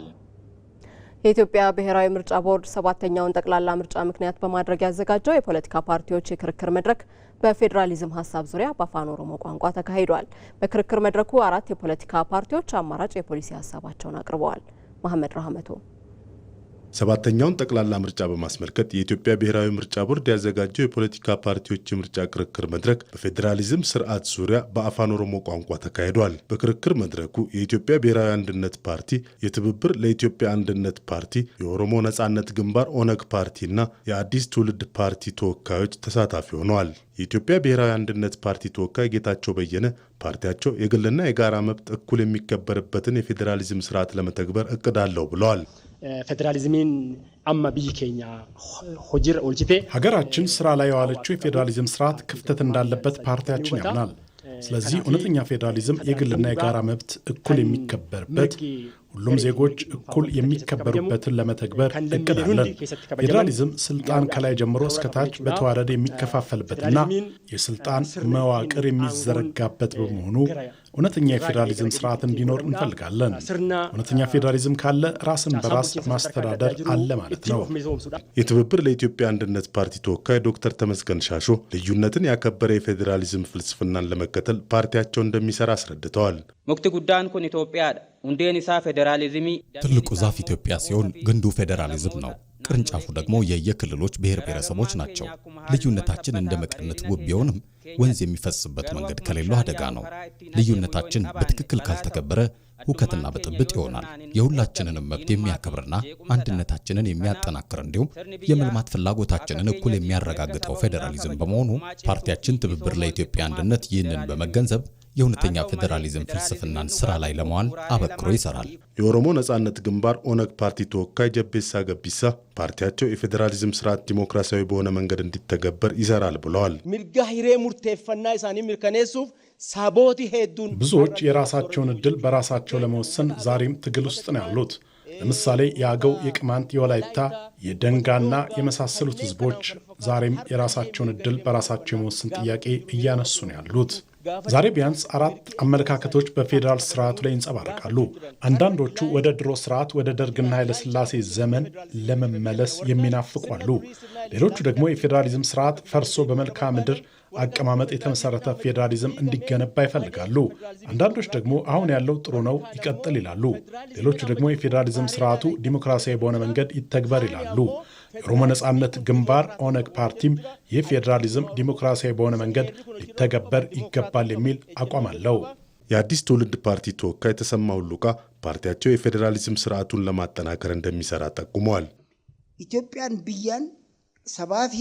የኢትዮጵያ ብሔራዊ ምርጫ ቦርድ 7ኛውን ጠቅላላ ምርጫ ምክንያት በማድረግ ያዘጋጀው የፖለቲካ ፓርቲዎች የክርክር መድረክ በፌዴራሊዝም ሀሳብ ዙሪያ በአፋን ኦሮሞ ቋንቋ ተካሂዷል። በክርክር መድረኩ 4 የፖለቲካ ፓርቲዎች አማራጭ የፖሊሲ ሀሳባቸውን አቅርበዋል። መሐመድ ራህመቶ ሰባተኛውን ጠቅላላ ምርጫ በማስመልከት የኢትዮጵያ ብሔራዊ ምርጫ ቦርድ ያዘጋጀው የፖለቲካ ፓርቲዎች የምርጫ ክርክር መድረክ በፌዴራሊዝም ስርዓት ዙሪያ በአፋን ኦሮሞ ቋንቋ ተካሂዷል። በክርክር መድረኩ የኢትዮጵያ ብሔራዊ አንድነት ፓርቲ፣ የትብብር ለኢትዮጵያ አንድነት ፓርቲ፣ የኦሮሞ ነጻነት ግንባር ኦነግ ፓርቲና የአዲስ ትውልድ ፓርቲ ተወካዮች ተሳታፊ ሆነዋል። የኢትዮጵያ ብሔራዊ አንድነት ፓርቲ ተወካይ ጌታቸው በየነ ፓርቲያቸው የግልና የጋራ መብት እኩል የሚከበርበትን የፌዴራሊዝም ስርዓት ለመተግበር እቅድ አለው ብለዋል። ፌዴራሊዝምን አማ ቢኬኛ ሆጅር ኦልጂቴ ሀገራችን ስራ ላይ የዋለችው የፌዴራሊዝም ስርዓት ክፍተት እንዳለበት ፓርቲያችን ያምናል። ስለዚህ እውነተኛ ፌዴራሊዝም የግልና የጋራ መብት እኩል የሚከበርበት፣ ሁሉም ዜጎች እኩል የሚከበሩበትን ለመተግበር እቅድ አለን። ፌዴራሊዝም ስልጣን ከላይ ጀምሮ እስከታች በተዋረድ የሚከፋፈልበትና የስልጣን መዋቅር የሚዘረጋበት በመሆኑ እውነተኛ የፌዴራሊዝም ስርዓት እንዲኖር እንፈልጋለን። እውነተኛ ፌዴራሊዝም ካለ ራስን በራስ ማስተዳደር አለ ማለት ነው። የትብብር ለኢትዮጵያ አንድነት ፓርቲ ተወካይ ዶክተር ተመስገን ሻሾ ልዩነትን ያከበረ የፌዴራሊዝም ፍልስፍናን ለመከተል ፓርቲያቸው እንደሚሰራ አስረድተዋል። ሙክቲ ጉዳን ኩን ኢትዮጵያ ሁንዴን ኢሳ ፌዴራሊዝም ትልቁ ዛፍ ኢትዮጵያ ሲሆን ግንዱ ፌዴራሊዝም ነው። ቅርንጫፉ ደግሞ የየክልሎች ብሔር ብሔረሰቦች ናቸው። ልዩነታችን እንደ መቀነት ውብ ቢሆንም ወንዝ የሚፈስበት መንገድ ከሌለው አደጋ ነው። ልዩነታችን በትክክል ካልተከበረ ሁከትና ብጥብጥ ይሆናል። የሁላችንንም መብት የሚያከብርና አንድነታችንን የሚያጠናክር እንዲሁም የመልማት ፍላጎታችንን እኩል የሚያረጋግጠው ፌዴራሊዝም በመሆኑ ፓርቲያችን ትብብር ለኢትዮጵያ አንድነት ይህንን በመገንዘብ የእውነተኛ ፌዴራሊዝም ፍልስፍናን ስራ ላይ ለማዋል አበክሮ ይሰራል። የኦሮሞ ነጻነት ግንባር ኦነግ ፓርቲ ተወካይ ጀቤሳ ገቢሳ ፓርቲያቸው የፌዴራሊዝም ስርዓት ዲሞክራሲያዊ በሆነ መንገድ እንዲተገበር ይሰራል ብለዋል። ብዙዎች የራሳቸውን እድል በራሳቸው ለመወሰን ዛሬም ትግል ውስጥ ነው ያሉት። ለምሳሌ የአገው፣ የቅማንት፣ የወላይታ፣ የደንጋና የመሳሰሉት ህዝቦች ዛሬም የራሳቸውን እድል በራሳቸው የመወሰን ጥያቄ እያነሱ ነው ያሉት። ዛሬ ቢያንስ 4 አመለካከቶች በፌዴራል ስርዓቱ ላይ ይንጸባረቃሉ። አንዳንዶቹ ወደ ድሮ ስርዓት ወደ ደርግና ኃይለሥላሴ ዘመን ለመመለስ የሚናፍቁ አሉ። ሌሎቹ ደግሞ የፌዴራሊዝም ስርዓት ፈርሶ በመልክዓ ምድር አቀማመጥ የተመሰረተ ፌዴራሊዝም እንዲገነባ ይፈልጋሉ። አንዳንዶች ደግሞ አሁን ያለው ጥሩ ነው ይቀጥል ይላሉ። ሌሎቹ ደግሞ የፌዴራሊዝም ስርዓቱ ዲሞክራሲያዊ በሆነ መንገድ ይተግበር ይላሉ። የኦሮሞ ነጻነት ግንባር ኦነግ ፓርቲም ይህ ፌዴራሊዝም ዲሞክራሲያዊ በሆነ መንገድ ሊተገበር ይገባል የሚል አቋም አለው። የአዲስ ትውልድ ፓርቲ ተወካይ ተሰማ ሁሉቃ ፓርቲያቸው የፌዴራሊዝም ስርዓቱን ለማጠናከር እንደሚሰራ ጠቁመዋል። ኢትዮጵያን ብያን ሰባፊ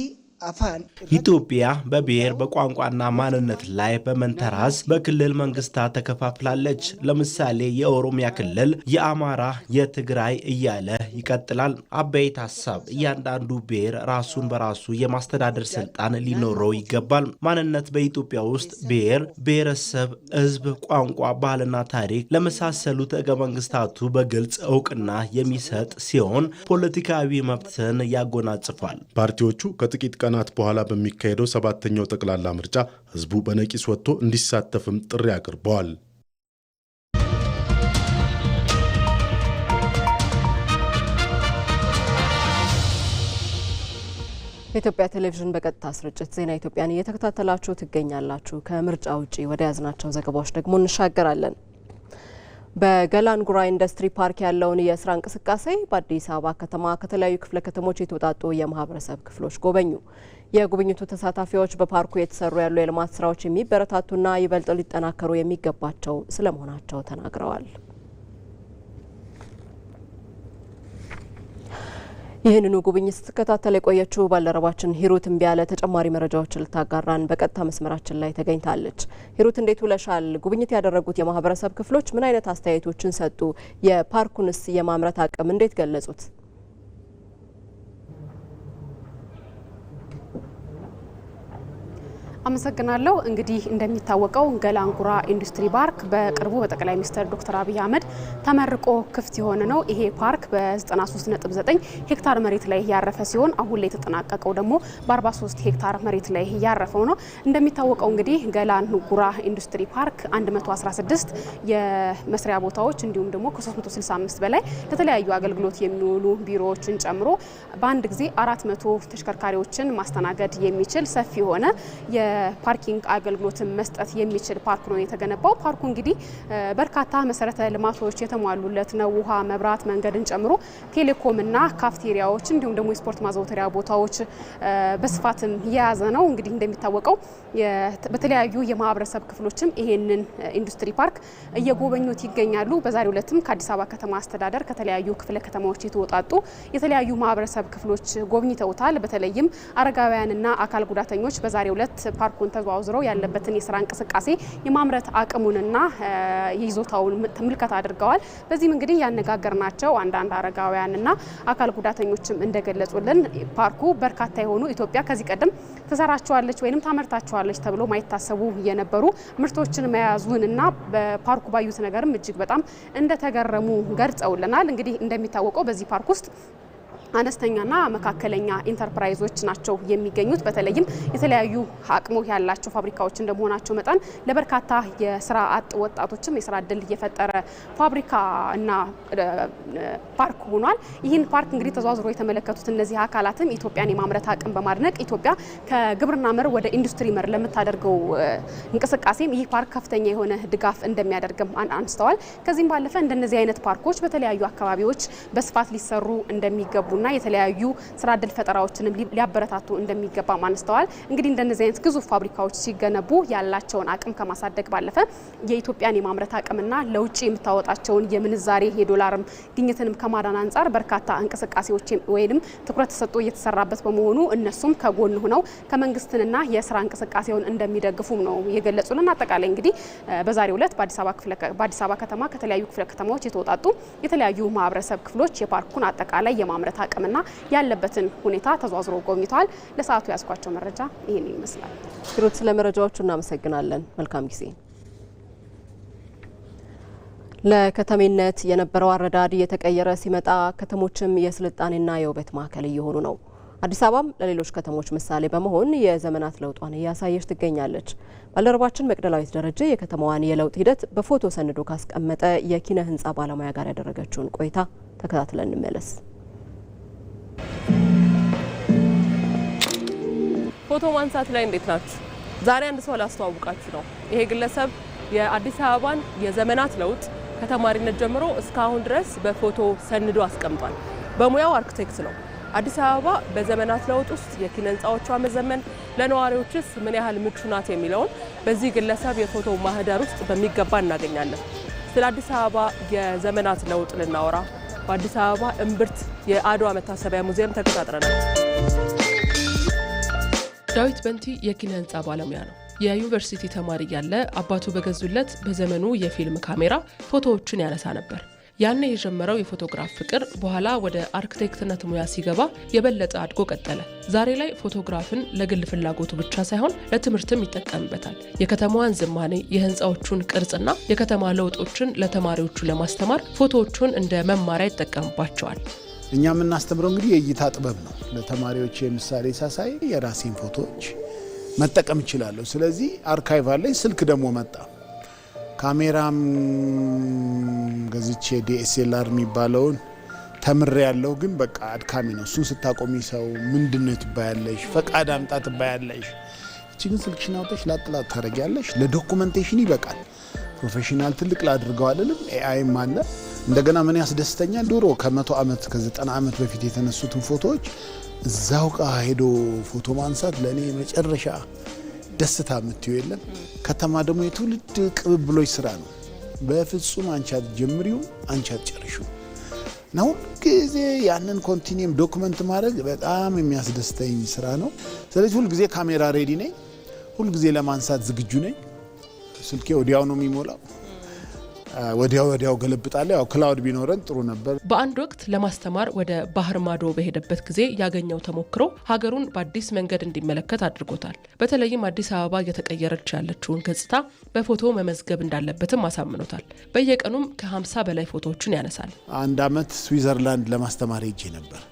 ኢትዮጵያ በብሔር በቋንቋና ማንነት ላይ በመንተራስ በክልል መንግስታት ተከፋፍላለች። ለምሳሌ የኦሮሚያ ክልል፣ የአማራ፣ የትግራይ እያለ ይቀጥላል። አበይት ሀሳብ እያንዳንዱ ብሔር ራሱን በራሱ የማስተዳደር ስልጣን ሊኖረው ይገባል። ማንነት በኢትዮጵያ ውስጥ ብሔር፣ ብሔረሰብ፣ ህዝብ፣ ቋንቋ፣ ባህልና ታሪክ ለመሳሰሉት ህገ መንግስታቱ በግልጽ እውቅና የሚሰጥ ሲሆን ፖለቲካዊ መብትን ያጎናጽፋል። ፓርቲዎቹ ከጥቂት ቀናት በኋላ በሚካሄደው 7ኛው ጠቅላላ ምርጫ ህዝቡ በነቂስ ወጥቶ እንዲሳተፍም ጥሪ አቅርበዋል። የኢትዮጵያ ቴሌቪዥን በቀጥታ ስርጭት ዜና ኢትዮጵያን እየተከታተላችሁ ትገኛላችሁ። ከምርጫ ውጪ ወደ ያዝናቸው ዘገባዎች ደግሞ እንሻገራለን። በገላንጉራ ኢንዱስትሪ ፓርክ ያለውን የስራ እንቅስቃሴ በአዲስ አበባ ከተማ ከተለያዩ ክፍለ ከተሞች የተውጣጡ የማህበረሰብ ክፍሎች ጎበኙ። የጉብኝቱ ተሳታፊዎች በፓርኩ የተሰሩ ያሉ የልማት ስራዎች የሚበረታቱና ይበልጥ ሊጠናከሩ የሚገባቸው ስለመሆናቸው ተናግረዋል። ይህንኑ ጉብኝት ስትከታተል የቆየችው ባልደረባችን ሂሩት እምቢያለ ተጨማሪ መረጃዎችን ልታጋራን በቀጥታ መስመራችን ላይ ተገኝታለች። ሂሩት እንዴት ውለሻል? ጉብኝት ያደረጉት የማህበረሰብ ክፍሎች ምን አይነት አስተያየቶችን ሰጡ? የፓርኩንስ የማምረት አቅም እንዴት ገለጹት? አመሰግናለሁ። እንግዲህ እንደሚታወቀው ገላንጉራ ኢንዱስትሪ ፓርክ በቅርቡ በጠቅላይ ሚኒስትር ዶክተር አብይ አህመድ ተመርቆ ክፍት የሆነ ነው። ይሄ ፓርክ በ93.9 ሄክታር መሬት ላይ ያረፈ ሲሆን አሁን ላይ የተጠናቀቀው ደግሞ በ43 ሄክታር መሬት ላይ ያረፈው ነው። እንደሚታወቀው እንግዲህ ገላንጉራ ኢንዱስትሪ ፓርክ 116 የመስሪያ ቦታዎች እንዲሁም ደግሞ ከ365 በላይ ለተለያዩ አገልግሎት የሚውሉ ቢሮዎችን ጨምሮ በአንድ ጊዜ 400 ተሽከርካሪዎችን ማስተናገድ የሚችል ሰፊ የሆነ የፓርኪንግ አገልግሎትን መስጠት የሚችል ፓርክ ነው የተገነባው። ፓርኩ እንግዲህ በርካታ መሰረተ ልማቶች የተሟሉለት ነው። ውሃ፣ መብራት፣ መንገድን ጨምሮ ቴሌኮምና ካፍቴሪያዎች እንዲሁም ደግሞ የስፖርት ማዘውተሪያ ቦታዎች በስፋትም የያዘ ነው። እንግዲህ እንደሚታወቀው በተለያዩ የማህበረሰብ ክፍሎችም ይሄንን ኢንዱስትሪ ፓርክ እየጎበኙት ይገኛሉ። በዛሬው ዕለትም ከአዲስ አበባ ከተማ አስተዳደር ከተለያዩ ክፍለ ከተማዎች የተወጣጡ የተለያዩ ማህበረሰብ ክፍሎች ጎብኝተውታል። በተለይም አረጋውያንና አካል ጉዳተኞች በዛሬው ዕለት ፓርኩን ተዘዋውረው ያለበትን የስራ እንቅስቃሴ የማምረት አቅሙንና ይዞታውን ምልከታ አድርገዋል። በዚህም እንግዲህ ያነጋገርናቸው አንዳንድ አረጋውያንና አካል ጉዳተኞችም እንደገለጹልን ፓርኩ በርካታ የሆኑ ኢትዮጵያ ከዚህ ቀደም ተሰራቸዋለች ወይንም ታመርታቸዋለች ተብሎ ማይታሰቡ የነበሩ ምርቶችን መያዙንና በፓርኩ ባዩት ነገርም እጅግ በጣም እንደተገረሙ ገልጸውልናል። እንግዲህ እንደሚታወቀው በዚህ ፓርክ ውስጥ አነስተኛና መካከለኛ ኢንተርፕራይዞች ናቸው የሚገኙት። በተለይም የተለያዩ አቅሙ ያላቸው ፋብሪካዎች እንደመሆናቸው መጠን ለበርካታ የስራ አጥ ወጣቶችም የስራ እድል እየፈጠረ ፋብሪካና ፓርክ ሆኗል። ይህን ፓርክ እንግዲህ ተዘዋውሮ የተመለከቱት እነዚህ አካላትም ኢትዮጵያን የማምረት አቅም በማድነቅ ኢትዮጵያ ከግብርና መር ወደ ኢንዱስትሪ መር ለምታደርገው እንቅስቃሴም ይህ ፓርክ ከፍተኛ የሆነ ድጋፍ እንደሚያደርግም አንስተዋል። ከዚህም ባለፈ እንደነዚህ አይነት ፓርኮች በተለያዩ አካባቢዎች በስፋት ሊሰሩ እንደሚገቡ ና የተለያዩ ስራ እድል ፈጠራዎችንም ሊያበረታቱ እንደሚገባ አንስተዋል። እንግዲህ እንደነዚህ አይነት ግዙፍ ፋብሪካዎች ሲገነቡ ያላቸውን አቅም ከማሳደግ ባለፈ የኢትዮጵያን የማምረት አቅምና ለውጭ የምታወጣቸውን የምንዛሬ የዶላርም ግኝትንም ከማዳን አንጻር በርካታ እንቅስቃሴዎች ወይንም ትኩረት ተሰጥቶ እየተሰራበት በመሆኑ እነሱም ከጎን ሆነው ከመንግስትንና የስራ እንቅስቃሴውን እንደሚደግፉም ነው የገለጹልን። አጠቃላይ እንግዲህ በዛሬው ዕለት በአዲስ አበባ ከተማ ከተለያዩ ክፍለ ከተማዎች የተወጣጡ የተለያዩ ማህበረሰብ ክፍሎች የፓርኩን አጠቃላይ የማምረት አቅምና ያለበትን ሁኔታ ተዘዋውረው ጎብኝተዋል። ለሰዓቱ ያስኳቸው መረጃ ይሄን ይመስላል። ሂሩት፣ ስለ መረጃዎቹ እናመሰግናለን። መልካም ጊዜ። ለከተሜነት የነበረው አረዳድ እየተቀየረ ሲመጣ ከተሞችም የስልጣኔና የውበት ማዕከል እየሆኑ ነው። አዲስ አበባም ለሌሎች ከተሞች ምሳሌ በመሆን የዘመናት ለውጧን እያሳየች ትገኛለች። ባልደረባችን መቅደላዊት ደረጀ የከተማዋን የለውጥ ሂደት በፎቶ ሰንዶ ካስቀመጠ የኪነ ህንፃ ባለሙያ ጋር ያደረገችውን ቆይታ ተከታትለን እንመለስ። ፎቶ ማንሳት ላይ እንዴት ናችሁ? ዛሬ አንድ ሰው ላስተዋውቃችሁ ነው። ይሄ ግለሰብ የአዲስ አበባን የዘመናት ለውጥ ከተማሪነት ጀምሮ እስካሁን ድረስ በፎቶ ሰንዶ አስቀምጧል። በሙያው አርክቴክት ነው። አዲስ አበባ በዘመናት ለውጥ ውስጥ የኪነ ህንፃዎቿ መዘመን ለነዋሪዎችስ ምን ያህል ምቹ ናት የሚለውን በዚህ ግለሰብ የፎቶ ማህደር ውስጥ በሚገባ እናገኛለን። ስለ አዲስ አበባ የዘመናት ለውጥ ልናወራ በአዲስ አበባ እምብርት የአድዋ መታሰቢያ ሙዚየም ተከታትረናል። ዳዊት በንቲ የኪነ ህንፃ ባለሙያ ነው። የዩኒቨርሲቲ ተማሪ ያለ አባቱ በገዙለት በዘመኑ የፊልም ካሜራ ፎቶዎችን ያነሳ ነበር። ያኔ የጀመረው የፎቶግራፍ ፍቅር በኋላ ወደ አርክቴክትነት ሙያ ሲገባ የበለጠ አድጎ ቀጠለ። ዛሬ ላይ ፎቶግራፍን ለግል ፍላጎቱ ብቻ ሳይሆን ለትምህርትም ይጠቀምበታል። የከተማዋን ዝማኔ፣ የህንፃዎቹን ቅርጽና የከተማ ለውጦችን ለተማሪዎቹ ለማስተማር ፎቶዎቹን እንደ መማሪያ ይጠቀምባቸዋል። እኛ የምናስተምረው እንግዲህ የእይታ ጥበብ ነው። ለተማሪዎች ምሳሌ ሳሳይ የራሴን ፎቶዎች መጠቀም እችላለሁ። ስለዚህ አርካይቭ አለኝ። ስልክ ደግሞ መጣ። ካሜራም ገዝቼ ዲኤስኤልአር የሚባለውን ተምሬ ያለው ግን በቃ አድካሚ ነው። እሱን ስታቆሚ ሰው ምንድነው ትባያለሽ፣ ፈቃድ አምጣ ትባያለሽ። እቺ ግን ስልክሽን አውጥተሽ ላጥላት ታደርጊያለሽ። ለዶኩመንቴሽን ይበቃል። ፕሮፌሽናል ትልቅ ላድርገው አለልም። ኤአይም አለ። እንደገና ምን ያስደስተኛል፣ ድሮ ከ100 ዓመት ከ90 ዓመት በፊት የተነሱትን ፎቶዎች እዛው ጋ ሄዶ ፎቶ ማንሳት ለእኔ መጨረሻ ደስታ የምትዩ የለም። ከተማ ደግሞ የትውልድ ቅብብሎች ስራ ነው። በፍጹም አንቺ አትጀምሪው፣ አንቺ አትጨርሺው ነው። ሁልጊዜ ያንን ኮንቲኒየም ዶክመንት ማድረግ በጣም የሚያስደስተኝ ስራ ነው። ስለዚህ ሁልጊዜ ካሜራ ሬዲ ነኝ፣ ሁልጊዜ ለማንሳት ዝግጁ ነኝ። ስልኬ ወዲያው ነው የሚሞላው፣ ወዲያው ገለብጣለሁ። ያው ክላውድ ቢኖረን ጥሩ ነበር። በአንድ ወቅት ለማስተማር ወደ ባህር ማዶ በሄደበት ጊዜ ያገኘው ተሞክሮ ሀገሩን በአዲስ መንገድ እንዲመለከት አድርጎታል። በተለይም አዲስ አበባ እየተቀየረች ያለችውን ገጽታ በፎቶ መመዝገብ እንዳለበትም አሳምኖታል። በየቀኑም ከ50 በላይ ፎቶዎችን ያነሳል። አንድ አመት ስዊዘርላንድ ለማስተማር ሄጄ ነበር።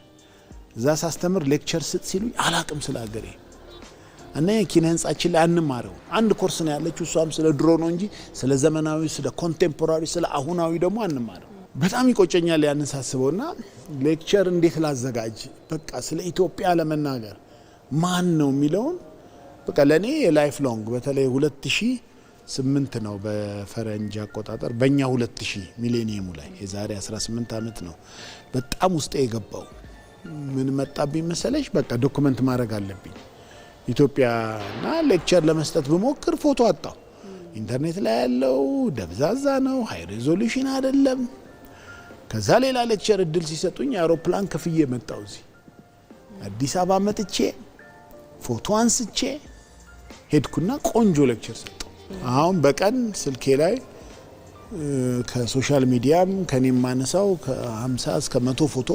እዛ ሳስተምር ሌክቸር ስጥ ሲሉኝ አላቅም ስለ ሀገሬ እና የኪነ ህንጻችን ላይ አንማረው። አንድ ኮርስ ነው ያለችው፣ እሷም ስለ ድሮ ነው እንጂ ስለ ዘመናዊ፣ ስለ ኮንቴምፖራሪ፣ ስለ አሁናዊ ደግሞ አንማረው። በጣም ይቆጨኛል ያንን ሳስበውና ሌክቸር እንዴት ላዘጋጅ፣ በቃ ስለ ኢትዮጵያ ለመናገር ማን ነው የሚለውን በቃ ለኔ ላይፍ ሎንግ በተለይ 2008 ነው በፈረንጅ አቆጣጠር በእኛ 2000 ሚሌኒየሙ ላይ የዛሬ 18 ዓመት ነው በጣም ውስጤ የገባው። ምን መጣብኝ መሰለሽ? በቃ ዶክመንት ማድረግ አለብኝ ኢትዮጵያና ሌክቸር ለመስጠት በሞክር ፎቶ አጣው። ኢንተርኔት ላይ ያለው ደብዛዛ ነው፣ ሃይ ሬዞሉሽን አይደለም። ከዛ ሌላ ሌክቸር እድል ሲሰጡኝ አውሮፕላን ከፍዬ መጣው እዚህ አዲስ አበባ መጥቼ ፎቶ አንስቼ ሄድኩና ቆንጆ ሌክቸር ሰጠው። አሁን በቀን ስልኬ ላይ ከሶሻል ሚዲያም ከኔም ማነሳው ከ50 እስከ 100 ፎቶ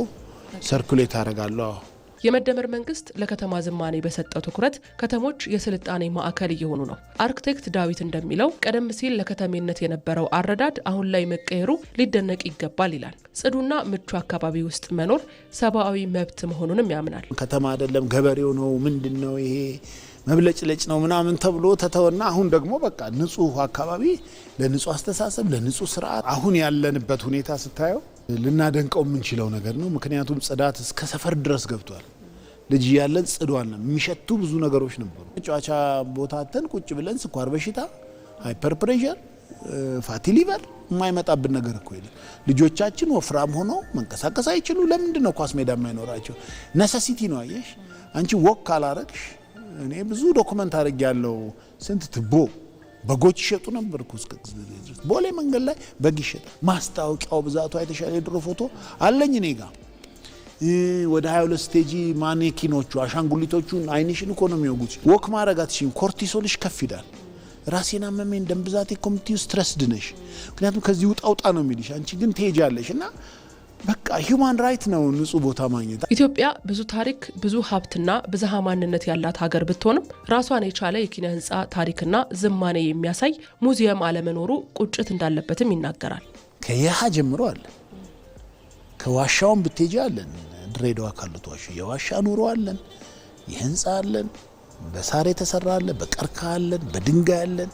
ሰርኩሌት አደርጋለሁ። የመደመር መንግስት ለከተማ ዝማኔ በሰጠው ትኩረት ከተሞች የስልጣኔ ማዕከል እየሆኑ ነው። አርክቴክት ዳዊት እንደሚለው ቀደም ሲል ለከተሜነት የነበረው አረዳድ አሁን ላይ መቀየሩ ሊደነቅ ይገባል ይላል። ጽዱና ምቹ አካባቢ ውስጥ መኖር ሰብአዊ መብት መሆኑንም ያምናል። ከተማ አይደለም ገበሬው ነው ምንድነው ይሄ መብለጭለጭ ነው ምናምን ተብሎ ተተወና አሁን ደግሞ በቃ ንጹህ አካባቢ ለንጹህ አስተሳሰብ ለንጹህ ስርዓት አሁን ያለንበት ሁኔታ ስታየው ልናደንቀው የምንችለው ነገር ነው። ምክንያቱም ጽዳት እስከ ሰፈር ድረስ ገብቷል። ልጅ ያለን ጽዷል ነው የሚሸቱ ብዙ ነገሮች ነበሩ። ጫጫ ቦታተን ቁጭ ብለን ስኳር በሽታ፣ ሃይፐር ፕሬሸር፣ ፋቲ ሊቨር የማይመጣብን ነገር እኮ የለም። ልጆቻችን ወፍራም ሆነው መንቀሳቀስ አይችሉ። ለምንድን ነው ኳስ ሜዳ የማይኖራቸው? ነሰሲቲ ነው። አየሽ አንቺ ወክ ካላረግሽ እኔ ብዙ ዶክመንት አድርግ ያለው ስንት ትቦ በጎች ይሸጡ ነበር እኮ ቦሌ መንገድ ላይ በግ ይሸጣል። ማስታወቂያው ብዛቱ አይተሻል? የድሮ ፎቶ አለኝ እኔ ጋር ወደ 22 ስቴጂ ማኔኪኖቹ አሻንጉሊቶቹን አይንሽን እኮ ነው የሚወጉት። ወክ ማድረግ አትችይም። ኮርቲሶልሽ ከፍ ይላል። ራሴን አመመኝ ደም ብዛቴ ኮሚቴው ስትረስድ ነሽ። ምክንያቱም ከዚህ ውጣ ነው የሚልሽ። አንቺ ግን ትሄጃለሽ እና በቃ ሂውማን ራይት ነው ንጹህ ቦታ ማግኘት። ኢትዮጵያ ብዙ ታሪክ ብዙ ሀብትና ብዝሃ ማንነት ያላት ሀገር ብትሆንም ራሷን የቻለ የኪነ ህንፃ ታሪክና ዝማኔ የሚያሳይ ሙዚየም አለመኖሩ ቁጭት እንዳለበትም ይናገራል። ከየሃ ጀምሮ አለ። ከዋሻውን ብትሄጂ አለን። ድሬዳዋ ካሉት ዋሻ የዋሻ ኑሮ አለን፣ የህንፃ አለን፣ በሳር የተሰራ አለ፣ በቀርከሃ አለን፣ በድንጋይ አለን።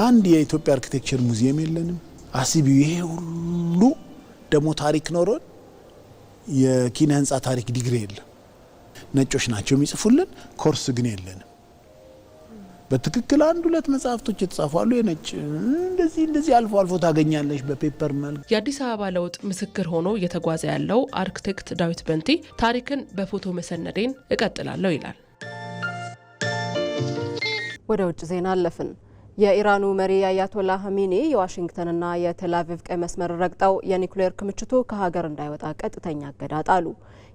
አንድ የኢትዮጵያ አርኪቴክቸር ሙዚየም የለንም። አስቢው ይሄ ሁሉ ደግሞ ታሪክ ኖሮን የኪነ ህንፃ ታሪክ ዲግሪ የለም። ነጮች ናቸው የሚጽፉልን፣ ኮርስ ግን የለንም። በትክክል 1-2 መጽሐፍቶች የተጻፋሉ የነጭ እንደዚህ አልፎ አልፎ ታገኛለሽ በፔፐር መልክ። የአዲስ አበባ ለውጥ ምስክር ሆኖ እየተጓዘ ያለው አርክቴክት ዳዊት በንቲ ታሪክን በፎቶ መሰነዴን እቀጥላለሁ ይላል። ወደ ውጭ ዜና አለፍን። የኢራኑ መሪ አያቶላ ሀሚኒ የዋሽንግተንና የቴል አቪቭ ቀይ መስመር ረግጠው የኒውክሌር ክምችቱ ከሀገር እንዳይወጣ ቀጥተኛ እገዳ ጣሉ።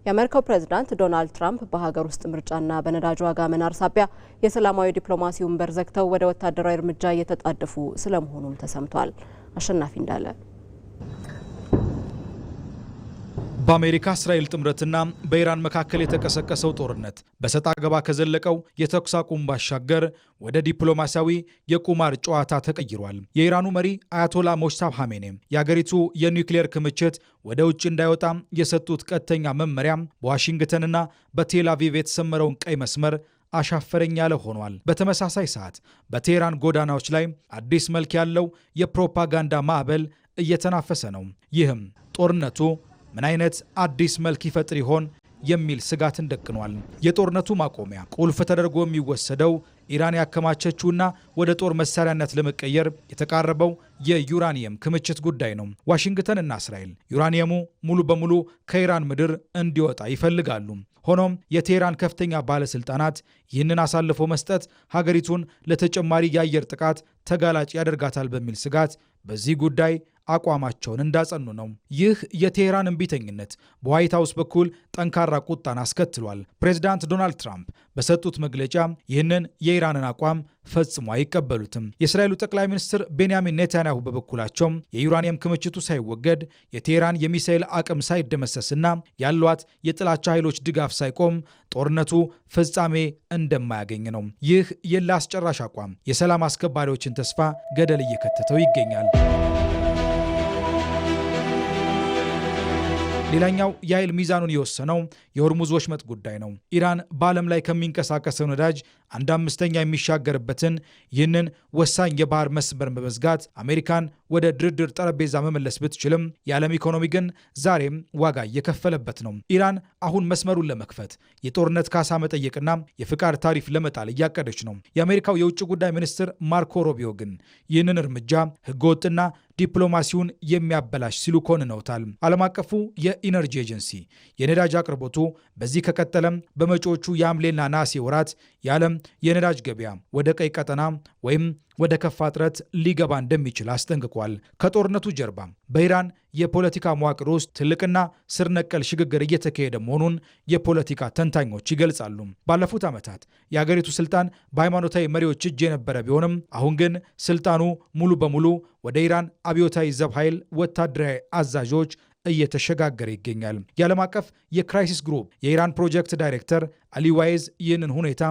የአሜሪካው ፕሬዝዳንት ዶናልድ ትራምፕ በሀገር ውስጥ ምርጫና በነዳጅ ዋጋ መናር ሳቢያ የሰላማዊ ዲፕሎማሲውን በር ዘግተው ወደ ወታደራዊ እርምጃ እየተጣደፉ ስለመሆኑም ተሰምቷል። አሸናፊ እንዳለ በአሜሪካ እስራኤል ጥምረትና በኢራን መካከል የተቀሰቀሰው ጦርነት በሰጣ ገባ ከዘለቀው የተኩስ አቁም ባሻገር ወደ ዲፕሎማሲያዊ የቁማር ጨዋታ ተቀይሯል። የኢራኑ መሪ አያቶላ ሞጅታባ ኻሜኒ የአገሪቱ የኒውክሌር ክምችት ወደ ውጭ እንዳይወጣ የሰጡት ቀጥተኛ መመሪያ በዋሽንግተንና በቴል አቪቭ የተሰመረውን ቀይ መስመር አሻፈረኝ ያለ ሆኗል። በተመሳሳይ ሰዓት በቴህራን ጎዳናዎች ላይ አዲስ መልክ ያለው የፕሮፓጋንዳ ማዕበል እየተናፈሰ ነው። ይህም ጦርነቱ ምን አይነት አዲስ መልክ ይፈጥር ይሆን የሚል ስጋትን ደቅኗል። የጦርነቱ ማቆሚያ ቁልፍ ተደርጎ የሚወሰደው ኢራን ያከማቸችውና ወደ ጦር መሳሪያነት ለመቀየር የተቃረበው የዩራኒየም ክምችት ጉዳይ ነው። ዋሽንግተን እና እስራኤል ዩራኒየሙ ሙሉ በሙሉ ከኢራን ምድር እንዲወጣ ይፈልጋሉ። ሆኖም የቴህራን ከፍተኛ ባለስልጣናት ይህንን አሳልፎ መስጠት ሀገሪቱን ለተጨማሪ የአየር ጥቃት ተጋላጭ ያደርጋታል በሚል ስጋት በዚህ ጉዳይ አቋማቸውን እንዳጸኑ ነው። ይህ የቴህራን እምቢተኝነት በዋይት ሀውስ በኩል ጠንካራ ቁጣን አስከትሏል። ፕሬዚዳንት ዶናልድ ትራምፕ በሰጡት መግለጫ ይህንን የኢራንን አቋም ፈጽሞ አይቀበሉትም። የእስራኤሉ ጠቅላይ ሚኒስትር ቤንያሚን ኔታንያሁ በበኩላቸው የዩራኒየም ክምችቱ ሳይወገድ የቴህራን የሚሳኤል አቅም ሳይደመሰስና ያሏት የጥላቻ ኃይሎች ድጋፍ ሳይቆም ጦርነቱ ፍጻሜ እንደማያገኝ ነው። ይህ የእልህ አስጨራሽ አቋም የሰላም አስከባሪዎችን ተስፋ ገደል እየከተተው ይገኛል። ሌላኛው የኃይል ሚዛኑን የወሰነው የሆርሙዝ ወሽመጥ ጉዳይ ነው። ኢራን በዓለም ላይ ከሚንቀሳቀሰው ነዳጅ አንድ አምስተኛ የሚሻገርበትን ይህንን ወሳኝ የባህር መስመር በመዝጋት አሜሪካን ወደ ድርድር ጠረጴዛ መመለስ ብትችልም የዓለም ኢኮኖሚ ግን ዛሬም ዋጋ እየከፈለበት ነው። ኢራን አሁን መስመሩን ለመክፈት የጦርነት ካሳ መጠየቅና የፍቃድ ታሪፍ ለመጣል እያቀደች ነው። የአሜሪካው የውጭ ጉዳይ ሚኒስትር ማርኮ ሮቢዮ ግን ይህንን እርምጃ ህገወጥና ዲፕሎማሲውን የሚያበላሽ ሲሉ ኮንነውታል። ዓለም አቀፉ የኢነርጂ ኤጀንሲ የነዳጅ አቅርቦቱ በዚህ ከቀጠለም በመጪዎቹ የሐምሌና ነሐሴ ወራት የዓለም የነዳጅ ገበያ ወደ ቀይ ቀጠና ወይም ወደ ከፋ እጥረት ሊገባ እንደሚችል አስጠንቅቋል። ከጦርነቱ ጀርባ በኢራን የፖለቲካ መዋቅር ውስጥ ትልቅና ስር ነቀል ሽግግር እየተካሄደ መሆኑን የፖለቲካ ተንታኞች ይገልጻሉ። ባለፉት ዓመታት የአገሪቱ ስልጣን በሃይማኖታዊ መሪዎች እጅ የነበረ ቢሆንም አሁን ግን ስልጣኑ ሙሉ በሙሉ ወደ ኢራን አብዮታዊ ዘብ ኃይል ወታደራዊ አዛዦች እየተሸጋገረ ይገኛል። የዓለም አቀፍ የክራይሲስ ግሩፕ የኢራን ፕሮጀክት ዳይሬክተር አሊ ዋይዝ ይህንን ሁኔታ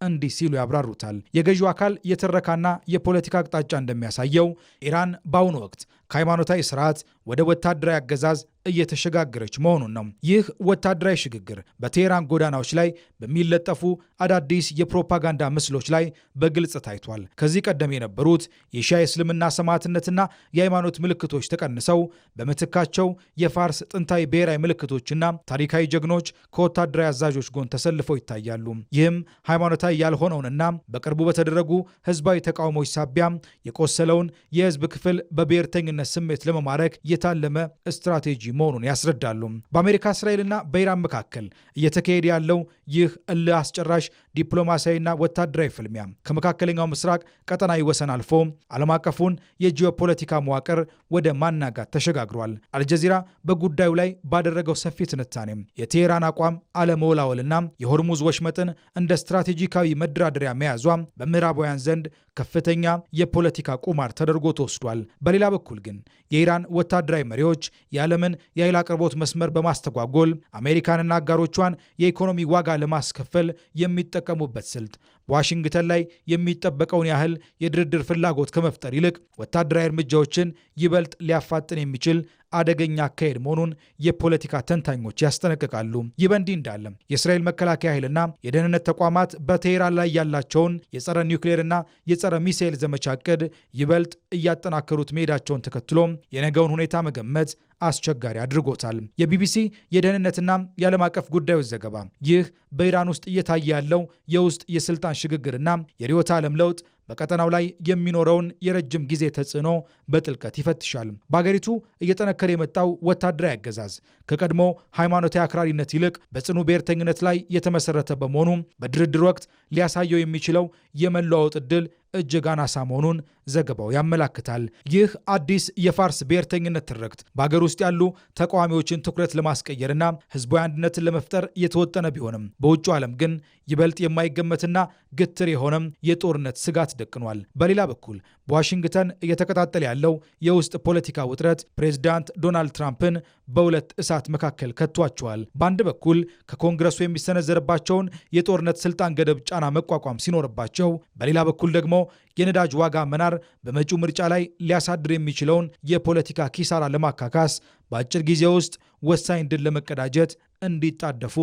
እንዲህ ሲሉ ያብራሩታል። የገዢው አካል የትረካና የፖለቲካ አቅጣጫ እንደሚያሳየው ኢራን በአሁኑ ወቅት ከሃይማኖታዊ ስርዓት ወደ ወታደራዊ አገዛዝ እየተሸጋገረች መሆኑን ነው። ይህ ወታደራዊ ሽግግር በቴህራን ጎዳናዎች ላይ በሚለጠፉ አዳዲስ የፕሮፓጋንዳ ምስሎች ላይ በግልጽ ታይቷል። ከዚህ ቀደም የነበሩት የሺያ እስልምና ሰማዕትነትና የሃይማኖት ምልክቶች ተቀንሰው በምትካቸው የፋርስ ጥንታዊ ብሔራዊ ምልክቶችና ታሪካዊ ጀግኖች ከወታደራዊ አዛዦች ጎን ተሰልፈው ይታያሉ። ይህም ሃይማኖታዊ ያልሆነውንና በቅርቡ በተደረጉ ህዝባዊ ተቃውሞች ሳቢያ የቆሰለውን የህዝብ ክፍል በብሔርተኝነት ስሜት ለመማረክ የታለመ ስትራቴጂ መሆኑን ያስረዳሉ። በአሜሪካ እስራኤልና በኢራን መካከል እየተካሄደ ያለው ይህ እልህ አስጨራሽ ዲፕሎማሲያዊና ወታደራዊ ፍልሚያ ከመካከለኛው ምስራቅ ቀጠናዊ ወሰን አልፎ ዓለም አቀፉን የጂኦፖለቲካ መዋቅር ወደ ማናጋት ተሸጋግሯል። አልጀዚራ በጉዳዩ ላይ ባደረገው ሰፊ ትንታኔ የቴህራን አቋም አለመወላወልና የሆርሙዝ ወሽመጥን እንደ ስትራቴጂካዊ መደራደሪያ መያዟ በምዕራባውያን ዘንድ ከፍተኛ የፖለቲካ ቁማር ተደርጎ ተወስዷል። በሌላ በኩል ግን የኢራን ወታደራዊ መሪዎች የዓለምን የኃይል አቅርቦት መስመር በማስተጓጎል አሜሪካንና አጋሮቿን የኢኮኖሚ ዋጋ ለማስከፈል የሚጠቀሙበት ስልት በዋሽንግተን ላይ የሚጠበቀውን ያህል የድርድር ፍላጎት ከመፍጠር ይልቅ ወታደራዊ እርምጃዎችን ይበልጥ ሊያፋጥን የሚችል አደገኛ አካሄድ መሆኑን የፖለቲካ ተንታኞች ያስጠነቅቃሉ። ይህ በእንዲህ እንዳለ የእስራኤል መከላከያ ኃይልና የደህንነት ተቋማት በቴህራን ላይ ያላቸውን የጸረ ኒውክሌርና የጸረ ሚሳኤል ዘመቻ ዕቅድ ይበልጥ እያጠናከሩት መሄዳቸውን ተከትሎ የነገውን ሁኔታ መገመት አስቸጋሪ አድርጎታል። የቢቢሲ የደህንነትና የዓለም አቀፍ ጉዳዮች ዘገባ ይህ በኢራን ውስጥ እየታየ ያለው የውስጥ የስልጣን ሽግግርና የርዕዮተ ዓለም ለውጥ በቀጠናው ላይ የሚኖረውን የረጅም ጊዜ ተጽዕኖ በጥልቀት ይፈትሻል። በአገሪቱ እየጠነከረ የመጣው ወታደራዊ አገዛዝ ከቀድሞ ሃይማኖታዊ አክራሪነት ይልቅ በጽኑ ብሔርተኝነት ላይ የተመሰረተ በመሆኑ በድርድር ወቅት ሊያሳየው የሚችለው የመለዋወጥ ዕድል እጅግ አናሳ መሆኑን ዘገባው ያመላክታል። ይህ አዲስ የፋርስ ብሔርተኝነት ትርክት በአገር ውስጥ ያሉ ተቃዋሚዎችን ትኩረት ለማስቀየርና ህዝባዊ አንድነትን ለመፍጠር የተወጠነ ቢሆንም በውጭው ዓለም ግን ይበልጥ የማይገመትና ግትር የሆነም የጦርነት ስጋት ደቅኗል። በሌላ በኩል በዋሽንግተን እየተቀጣጠለ ያለው የውስጥ ፖለቲካ ውጥረት ፕሬዝዳንት ዶናልድ ትራምፕን በሁለት እሳት መካከል ከቷቸዋል። በአንድ በኩል ከኮንግረሱ የሚሰነዘርባቸውን የጦርነት ስልጣን ገደብ ጫና መቋቋም ሲኖርባቸው፣ በሌላ በኩል ደግሞ የነዳጅ ዋጋ መናር በመጪው ምርጫ ላይ ሊያሳድር የሚችለውን የፖለቲካ ኪሳራ ለማካካስ በአጭር ጊዜ ውስጥ ወሳኝ ድል ለመቀዳጀት እንዲጣደፉ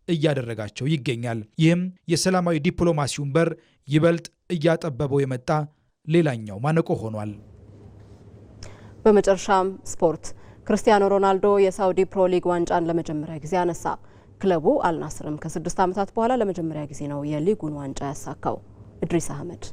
እያደረጋቸው ይገኛል። ይህም የሰላማዊ ዲፕሎማሲውን በር ይበልጥ እያጠበበው የመጣ ሌላኛው ማነቆ ሆኗል። በመጨረሻም ስፖርት። ክርስቲያኖ ሮናልዶ የሳውዲ ፕሮ ሊግ ዋንጫን ለመጀመሪያ ጊዜ አነሳ። ክለቡ አልናስርም ከ6 ዓመታት በኋላ ለመጀመሪያ ጊዜ ነው የሊጉን ዋንጫ ያሳካው። ኢድሪስ አህመድ።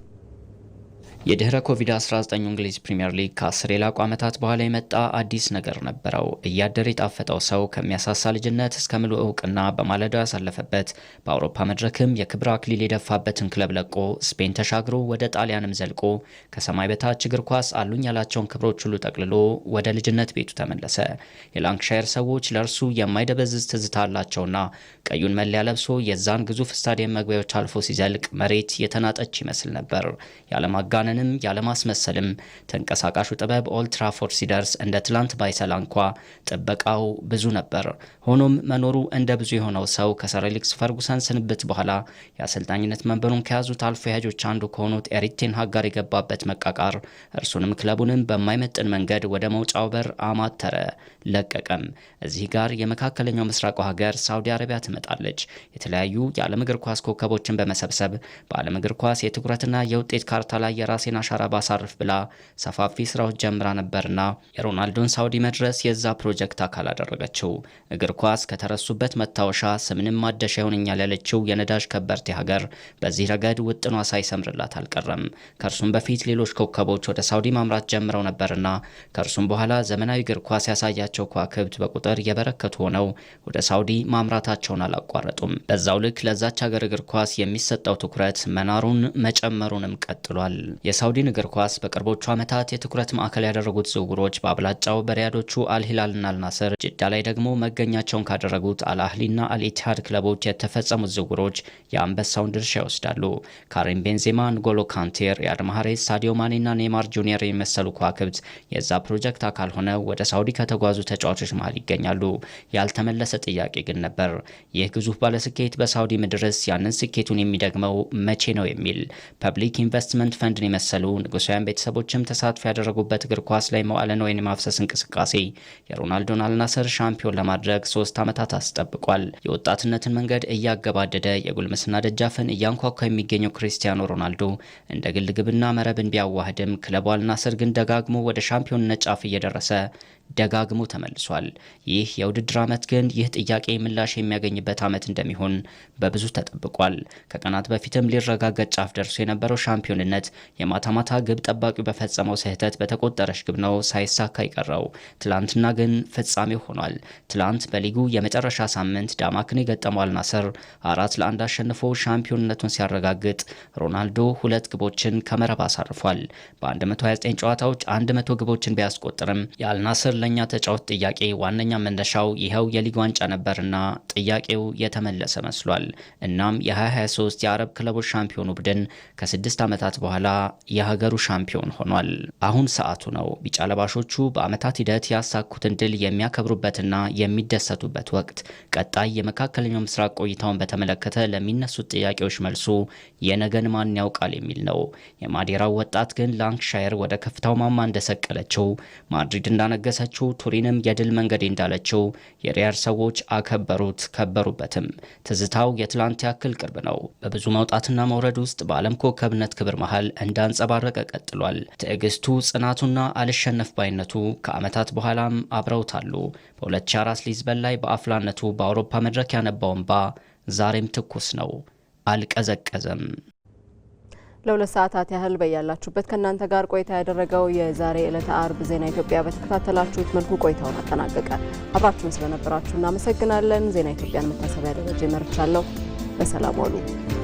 የድህረ ኮቪድ-19 እንግሊዝ ፕሪምየር ሊግ ከ10 የላቁ ዓመታት በኋላ የመጣ አዲስ ነገር ነበረው። እያደር የጣፈጠው ሰው ከሚያሳሳ ልጅነት እስከ ሙሉ እውቅና በማለዳው ያሳለፈበት፣ በአውሮፓ መድረክም የክብር አክሊል የደፋበትን ክለብ ለቆ ስፔን ተሻግሮ ወደ ጣሊያንም ዘልቆ ከሰማይ በታች እግር ኳስ አሉኝ ያላቸውን ክብሮች ሁሉ ጠቅልሎ ወደ ልጅነት ቤቱ ተመለሰ። የላንክሻየር ሰዎች ለእርሱ የማይደበዝዝ ትዝታ አላቸውና ቀዩን መለያ ለብሶ የዛን ግዙፍ ስታዲየም መግቢያዎች አልፎ ሲዘልቅ መሬት የተናጠች ይመስል ነበር። ያለማጋነን ያለማጋነንም ያለማስመሰልም ተንቀሳቃሹ ጥበብ ኦልድ ትራፎርድ ሲደርስ እንደ ትላንት ባይሰላ እንኳ ጥበቃው ብዙ ነበር። ሆኖም መኖሩ እንደ ብዙ የሆነው ሰው ከሰር አሌክስ ፈርጉሰን ስንብት በኋላ የአሰልጣኝነት መንበሩን ከያዙት አልፎ ያጆች አንዱ ከሆኑት ኤሪክ ቴን ሃግ ጋር የገባበት መቃቃር እርሱንም ክለቡንም በማይመጥን መንገድ ወደ መውጫው በር አማተረ፣ ለቀቀም። እዚህ ጋር የመካከለኛው ምስራቁ ሀገር ሳውዲ አረቢያ ትመጣለች። የተለያዩ የዓለም እግር ኳስ ኮከቦችን በመሰብሰብ በዓለም እግር ኳስ የትኩረትና የውጤት ካርታ ላይ የራሴን አሻራ ባሳርፍ ብላ ሰፋፊ ስራዎች ጀምራ ነበርና የሮናልዶን ሳውዲ መድረስ የዛ ፕሮጀክት አካል አደረገችው። እግር ኳስ ከተረሱበት መታወሻ ስምንም ማደሻ ይሆነኛል ያለችው የነዳጅ ከበርቴ ሀገር በዚህ ረገድ ውጥኗ ሳይሰምርላት አልቀረም። ከእርሱም በፊት ሌሎች ኮከቦች ወደ ሳውዲ ማምራት ጀምረው ነበርና ከእርሱም በኋላ ዘመናዊ እግር ኳስ ያሳያቸው ከዋክብት በቁጥር የበረከቱ ሆነው ወደ ሳውዲ ማምራታቸውን አላቋረጡም። በዛው ልክ ለዛች ሀገር እግር ኳስ የሚሰጠው ትኩረት መናሩን መጨመሩንም ቀጥሏል። የሳውዲን እግር ኳስ በቅርቦቹ ዓመታት የትኩረት ማዕከል ያደረጉት ዝውውሮች በአብላጫው በሪያዶቹ አልሂላልና አልናስር፣ ጅዳ ላይ ደግሞ መገኛቸውን ካደረጉት አልአህሊና አልኢቲሃድ ክለቦች የተፈጸሙት ዝውውሮች የአንበሳውን ድርሻ ይወስዳሉ። ካሪም ቤንዜማ፣ ንጎሎ ካንቴ፣ ሪያድ ማህሬዝ፣ ሳዲዮ ማኔና ኔይማር ጁኒየር የመሰሉ ከዋክብት የዛ ፕሮጀክት አካል ሆነው ወደ ሳውዲ ከተጓዙ ተጫዋቾች መሃል ይገኛሉ። ያልተመለሰ ጥያቄ ግን ነበር። ይህ ግዙፍ ባለስኬት በሳውዲ ምድርስ ያንን ስኬቱን የሚደግመው መቼ ነው የሚል። ፐብሊክ ኢንቨስትመንት ፈንድን የመሰሉ ንጉሳውያን ቤተሰቦችም ተሳትፎ ያደረጉበት እግር ኳስ ላይ መዋዕለ ንዋይን የማፍሰስ እንቅስቃሴ የሮናልዶን አልናስር ሻምፒዮን ለማድረግ 3 ዓመታት አስጠብቋል። የወጣትነትን መንገድ እያገባደደ የጉልምስና ደጃፍን እያንኳኳ የሚገኘው ክሪስቲያኖ ሮናልዶ እንደ ግል ግብና መረብን ቢያዋህድም ክለቡ አልናስር ግን ደጋግሞ ወደ ሻምፒዮንነት ጫፍ እየደረሰ ደጋግሞ ተመልሷል። ይህ የውድድር ዓመት ግን ይህ ጥያቄ ምላሽ የሚያገኝበት ዓመት እንደሚሆን በብዙ ተጠብቋል። ከቀናት በፊትም ሊረጋገጥ ጫፍ ደርሶ የነበረው ሻምፒዮንነት የማታ ማታ ግብ ጠባቂው በፈጸመው ስህተት በተቆጠረች ግብ ነው ሳይሳካ ይቀረው። ትላንትና ግን ፍጻሜው ሆኗል። ትላንት በሊጉ የመጨረሻ ሳምንት ዳማክን የገጠመው አልናስር 4-1 አሸንፎ ሻምፒዮንነቱን ሲያረጋግጥ ሮናልዶ 2 ግቦችን ከመረብ አሳርፏል። በ129 ጨዋታዎች 100 ግቦችን ቢያስቆጥርም የአልናስር ለኛ ተጫዋች ጥያቄ ዋነኛ መነሻው ይኸው የሊግ ዋንጫ ነበርና ጥያቄው የተመለሰ መስሏል። እናም የ2023 የአረብ ክለቦች ሻምፒዮኑ ቡድን ከ6 ዓመታት በኋላ የሀገሩ ሻምፒዮን ሆኗል። አሁን ሰዓቱ ነው። ቢጫ ለባሾቹ በዓመታት ሂደት ያሳኩትን ድል የሚያከብሩበትና የሚደሰቱበት ወቅት። ቀጣይ የመካከለኛው ምስራቅ ቆይታውን በተመለከተ ለሚነሱት ጥያቄዎች መልሱ የነገን ማን ያውቃል የሚል ነው። የማዴራው ወጣት ግን ላንክሻየር ወደ ከፍታው ማማ እንደሰቀለችው፣ ማድሪድ እንዳነገሰችው፣ ቱሪንም የድል መንገድ እንዳለችው የሪያድ ሰዎች አከበሩት፣ ከበሩበትም። ትዝታው የትላንት ያክል ቅርብ ነው። በብዙ መውጣትና መውረድ ውስጥ በዓለም ኮከብነት ክብር መሃል እንዳንጸባረቀ ቀጥሏል። ትዕግስቱ፣ ጽናቱና አልሸነፍ ባይነቱ ከዓመታት በኋላም አብረውታሉ። በ2004 ሊዝበን ላይ በአፍላነቱ በአውሮፓ መድረክ ያነባው እንባ ዛሬም ትኩስ ነው፣ አልቀዘቀዘም። ለ2 ሰዓታት ያህል በያላችሁበት ከእናንተ ጋር ቆይታ ያደረገው የዛሬ ዕለተ አርብ ዜና ኢትዮጵያ በተከታተላችሁት መልኩ ቆይታውን አጠናቀቀ። አብራችሁን ስለነበራችሁ እናመሰግናለን። ዜና ኢትዮጵያን መታሰቢያ ደረጃ መርቻለሁ። በሰላም ዋሉ።